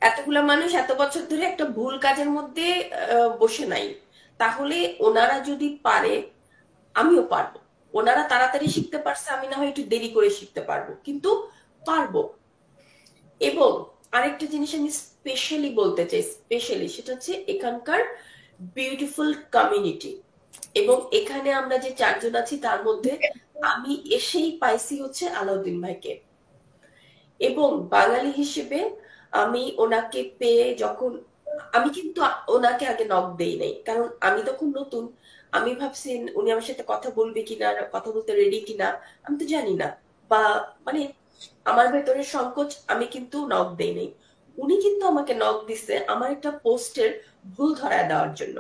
[SPEAKER 2] এতগুলা মানুষ এত বছর ধরে একটা ভুল কাজের মধ্যে বসে নাই। তাহলে ওনারা যদি পারে, আমিও পারবো। ওনারা তাড়াতাড়ি শিখতে পারছে, আমি না হয় একটু দেরি করে শিখতে পারবো, কিন্তু পারবো। এবং আরেকটা জিনিস আমি স্পেশালি বলতে চাই, স্পেশালি সেটা হচ্ছে এখানকার বিউটিফুল কমিউনিটি। এবং এখানে আমরা যে 4 জন আছি তার মধ্যে আমি এসেই পাইছি হচ্ছে আলাউদ্দিন ভাইকে। এবং বাঙালি হিসেবে আমি ওনাকে পেয়ে যখন, আমি কিন্তু ওনাকে আগে নক দেই নাই, কারণ আমি তখন নতুন। আমি ভাবছি উনি আমার সাথে কথা বলবে কিনা, কথা বলতে রেডি কিনা আমি তো জানি না, বা মানে আমার ভেতরে সংকোচ, আমি কিন্তু নক দেই নাই। উনি কিন্তু আমাকে নক দিছে আমার একটা পোস্টের ভুল ধরায় দেওয়ার জন্য।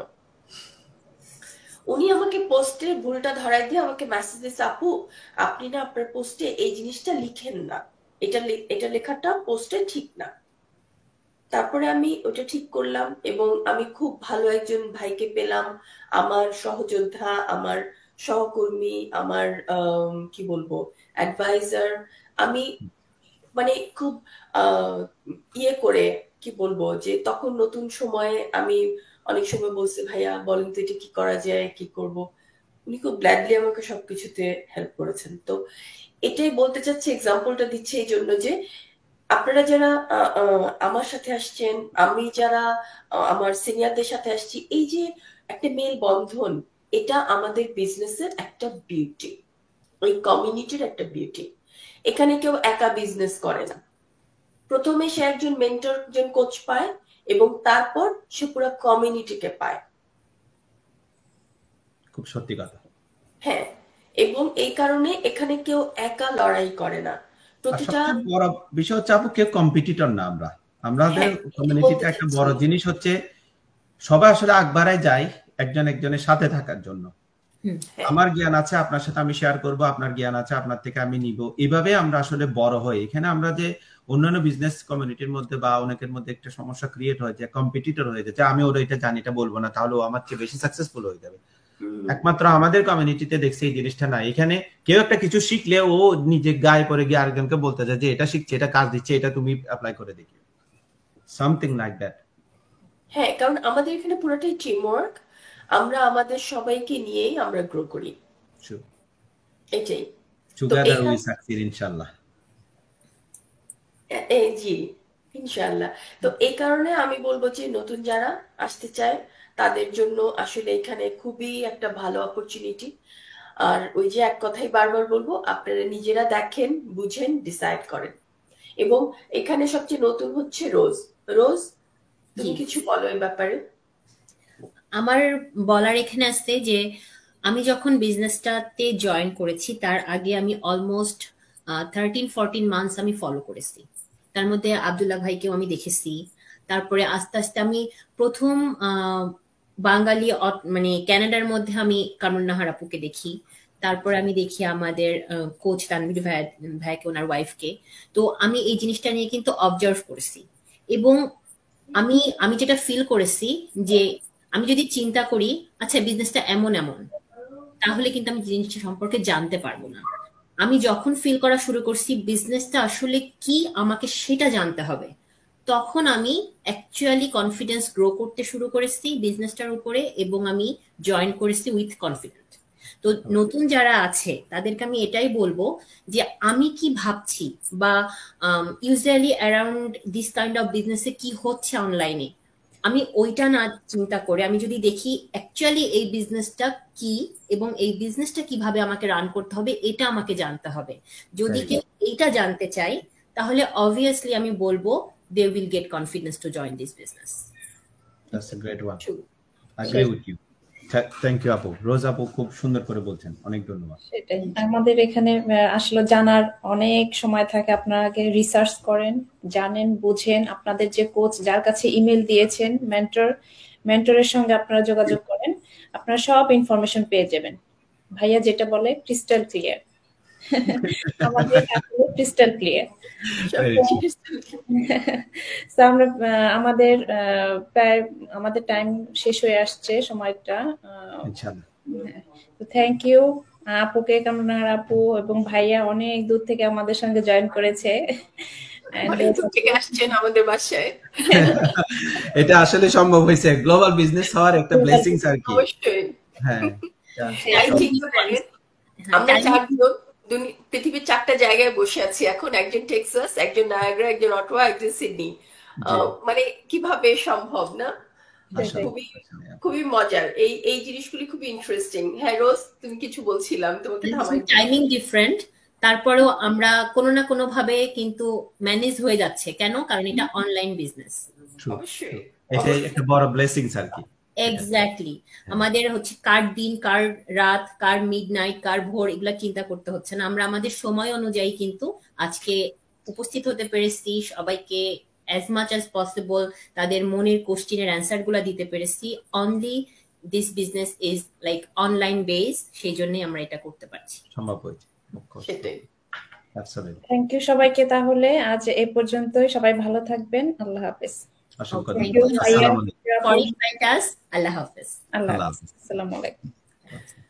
[SPEAKER 2] উনি আমাকে পোস্টের ভুলটা ধরায় দিয়ে আমাকে মেসেজ দিচ্ছে, আপু আপনি না আপনার পোস্টে এই জিনিসটা লিখেন না, এটা লেখাটা পোস্টে ঠিক না। তারপরে আমি ওটা ঠিক করলাম এবং আমি খুব ভালো একজন ভাইকে পেলাম, আমার সহযোদ্ধা, আমার সহকর্মী, আমার কি বলবো, অ্যাডভাইজার। আমি মানে খুব আহ ইয়ে করে, কি বলবো, যে তখন নতুন সময়ে আমি অনেক সময় বলছি, ভাইয়া বলেন তো এটা কি করা যায়, কি করব। উনি খুব গ্ল্যাডলি আমাকে সবকিছুতে হেল্প করেছেন। তো এটাই বলতে চাচ্ছি, এক্সাম্পলটা দিচ্ছি এই জন্য যে আপনারা যারা আমার সাথে আসছেন, আমি যারা আমার সিনিয়রদের সাথে আসছি, এই যে একটা মেল বন্ধন, এটা আমাদের বিজনেসের একটা বিউটি, ওই কমিউনিটির একটা বিউটি। এখানে কেউ একা বিজনেস করে না। প্রথমে সে একজন মেন্টর, একজন কোচ পায়, এবং তারপর সে পুরো কমিউনিটিকে পায়।
[SPEAKER 3] খুব সত্যি কথা।
[SPEAKER 2] হ্যাঁ, এবং এই কারণে এখানে কেউ একা লড়াই করে না,
[SPEAKER 3] আর
[SPEAKER 2] প্রতিটা।
[SPEAKER 3] সবচেয়ে বড় বিষয় হচ্ছে আপু কেউ কম্পিটিটর না। আমাদের
[SPEAKER 2] হ্যাঁ, এটা
[SPEAKER 3] কমিউনিটিতে
[SPEAKER 2] বলতে
[SPEAKER 3] একটা
[SPEAKER 2] চাচ্ছি।
[SPEAKER 3] বড় জিনিস হচ্ছে সবাই আসলে আগ বাড়ায় যায় একজন একজনের সাথে থাকার জন্য।
[SPEAKER 2] হ্যাঁ,
[SPEAKER 3] আমার জ্ঞান আছে আপনার সাথে আমি শেয়ার করব, আপনার জ্ঞান আছে আপনার থেকে আমি নিব, এভাবে আমরা আসলে বড় হই। এখানে আমরা যে অন্যান্য বিজনেস কমিউনিটির মধ্যে বা অনেকের মধ্যে একটা সমস্যা ক্রিয়েট হয় যে কম্পিটিটর হয়ে যায়, যে আমি ওরা এটা জানি, এটা বলবো না, তাহলে ও আমার চেয়ে বেশি সাকসেসফুল হয়ে যাবে। একমাত্র আমাদের কমিউনিটিতে দেখছি এই জিনিসটা নাই। এখানে কেউ একটা কিছু শিখলে ও নিজে গায়ে পরে গিয়ে আরেকজনকে বলতে যায় যে এটা শিখছে, এটা কাজ দিচ্ছে, এটা তুমি অ্যাপ্লাই করে দেখি, সামথিং লাইক দ্যাট।
[SPEAKER 2] হ্যাঁ, কারণ আমাদের এখানে পুরোটাই টিম ওয়ার্ক। আমরা আমাদের সবাইকে নিয়েই আমরা গ্রো করি, এটাই। তো
[SPEAKER 3] টুগেদার উই
[SPEAKER 2] এখান
[SPEAKER 3] সাকসিড ইনশাআল্লাহ।
[SPEAKER 2] জি, ইনশাআল্লাহ। তো এই কারণে আমি বলবো যে নতুন যারা আসতে চায় তাদের জন্য আসলে এখানে খুবই একটা ভালো অপরচুনিটি। আর ওই যে এক কথাই বারবার বলবো, আপনারা নিজেরা দেখেন, বুঝেন, ডিসাইড করেন। এবং এখানে সবচেয়ে নতুন হচ্ছে রোজ। রোজ, তুমি
[SPEAKER 4] জি,
[SPEAKER 2] কিছু বলো এই ব্যাপারে।
[SPEAKER 4] আমার বলার এখানে আসছে যে আমি যখন বিজনেসটাতে জয়েন করেছি তার আগে আমি অলমোস্ট 13-14 মান্থস আমি ফলো করেছি। তার মধ্যে আব্দুল্লাহ ভাইকেও আমি দেখেছি। তারপরে আস্তে আস্তে আমি প্রথম বাঙালি মানে ক্যানাডার মধ্যে আমি কামরুন নাহার আপুকে দেখি। তারপরে আমি দেখি আমাদের কোচ তানভীর ভাইকে, ওনার ওয়াইফকে। তো আমি এই জিনিসটা নিয়ে কিন্তু অবজার্ভ করেছি, এবং আমি আমি যেটা ফিল করেছি যে আমি যদি চিন্তা করি আচ্ছা বিজনেসটা এমন এমন, তাহলে কিন্তু আমি জিনিসটা সম্পর্কে জানতে পারবো না। আমি যখন ফিল করা শুরু করছি বিজনেসটা আসলে কি আমাকে সেটা জানতে হবে, তখন আমি অ্যাকচুয়ালি কনফিডেন্স গ্রো করতে শুরু করেছি বিজনেসটার উপরে, এবং আমি জয়েন করেছি উইথ কনফিডেন্ট। তো নতুন যারা আছে তাদেরকে আমি এটাই বলবো যে আমি কি ভাবছি, বা usually around this kind of বিজনেসে কি হচ্ছে অনলাইনে, আমি ওইটা না চিন্তা করে আমি যদি দেখি অ্যাকচুয়ালি এই বিজনেসটা কি এবং এই বিজনেসটা কিভাবে আমাকে রান করতে হবে এটা আমাকে জানতে হবে। যদি
[SPEAKER 3] Very
[SPEAKER 4] কেউ এইটা জানতে চাই তাহলে অবভিয়াসলি আমি বলবো they will get confidence to join this business.
[SPEAKER 3] That's a great one.
[SPEAKER 1] True.
[SPEAKER 3] Agree with you. Thank you আপু। রোজ আপু খুব সুন্দর করে বলছেন, অনেক ধন্যবাদ।
[SPEAKER 1] সেটাই আমাদের এখানে আসলে জানার অনেক সময় থাকে, আপনারা আগে রিসার্চ করেন, জানেন, বুঝেন। আপনাদের যে কোচ যার কাছে ইমেল দিয়েছেন, মেন্টরের সঙ্গে আপনারা যোগাযোগ করেন, আপনারা সব ইনফরমেশন পেয়ে যাবেন। ভাইয়া যেটা বলে ক্রিস্টাল ক্লিয়ার, আমাদের আসলে ক্রিস্টাল ক্লিয়ার।
[SPEAKER 3] Very true.
[SPEAKER 1] তো আমরা আমাদের প্রায় আমাদের টাইম শেষ হয়ে আসছে, সময়টা।
[SPEAKER 3] ইনশাআল্লাহ।
[SPEAKER 1] তো থ্যাংক ইউ আপুকে, কামরুনার আপু এবং ভাইয়া অনেক দূর থেকে আমাদের সঙ্গে জয়েন করেছে। And
[SPEAKER 2] অনেক দূর থেকে আসছেন আমাদের বাসায়।
[SPEAKER 3] এটা আসলে সম্ভব হয়েছে গ্লোবাল বিজনেস হওয়ার একটা ব্লেসিংস আর কি।
[SPEAKER 2] অবশ্যই।
[SPEAKER 3] হ্যাঁ,
[SPEAKER 2] তাই ঠিক বলেন। আমরা চারজন পৃথিবীর 4টা জায়গায় বসে আছি এখন, একজন টেক্সাস, একজন নায়াগ্রা, একজন অটোয়া, একজন সিডনি। মানে কিভাবে সম্ভব না?
[SPEAKER 3] আসলে
[SPEAKER 2] খুবই খুবই মজার। এই জিনিসগুলি খুবই ইন্টারেস্টিং। হ্যাঁ রোজ, তুমি কিছু বলছিলাম, তোমাকে থামাই।
[SPEAKER 4] টাইমিং ডিফারেন্ট, তারপরেও আমরা কোনো না কোনো ভাবে কিন্তু ম্যানেজ হয়ে যাচ্ছে। কেন? কারণ এটা অনলাইন বিজনেস।
[SPEAKER 2] অবশ্যই
[SPEAKER 3] এটাই একটা বড় ব্লেসিংস আর কি।
[SPEAKER 4] এক্স্যাক্টলি। আমাদের হচ্ছে কার দিন, কার রাত, কার মিডনাইট, কার ভোর, এগুলা চিন্তা করতে হচ্ছে না। আমরা আমাদের সময় অনুযায়ী কিন্তু আজকে উপস্থিত হতে পেরেছি, সবাইকে as much as possible তাদের মনের কোশ্চেনের অ্যান্সার গুলা দিতে পেরেছি। Only this business is like online base, সেই জন্যই আমরা এটা করতে পারছি।
[SPEAKER 3] সম্ভব হয়েছে।
[SPEAKER 2] সেটাই।
[SPEAKER 3] Absolutely.
[SPEAKER 1] থ্যাংক ইউ সবাইকে। তাহলে আজ এই পর্যন্তই, সবাই ভালো থাকবেন। আল্লাহ হাফেজ।
[SPEAKER 3] অসংখ্য
[SPEAKER 4] Thank
[SPEAKER 3] ধন্যবাদ।
[SPEAKER 4] you.
[SPEAKER 3] আসসালামু আলাইকুম।
[SPEAKER 4] For inviting us, আল্লাহ হাফেজ।
[SPEAKER 1] আল্লাহ
[SPEAKER 3] আল্লাহ
[SPEAKER 1] হাফেজ। আসসালামু আলাইকুম।
[SPEAKER 3] হাফেজ।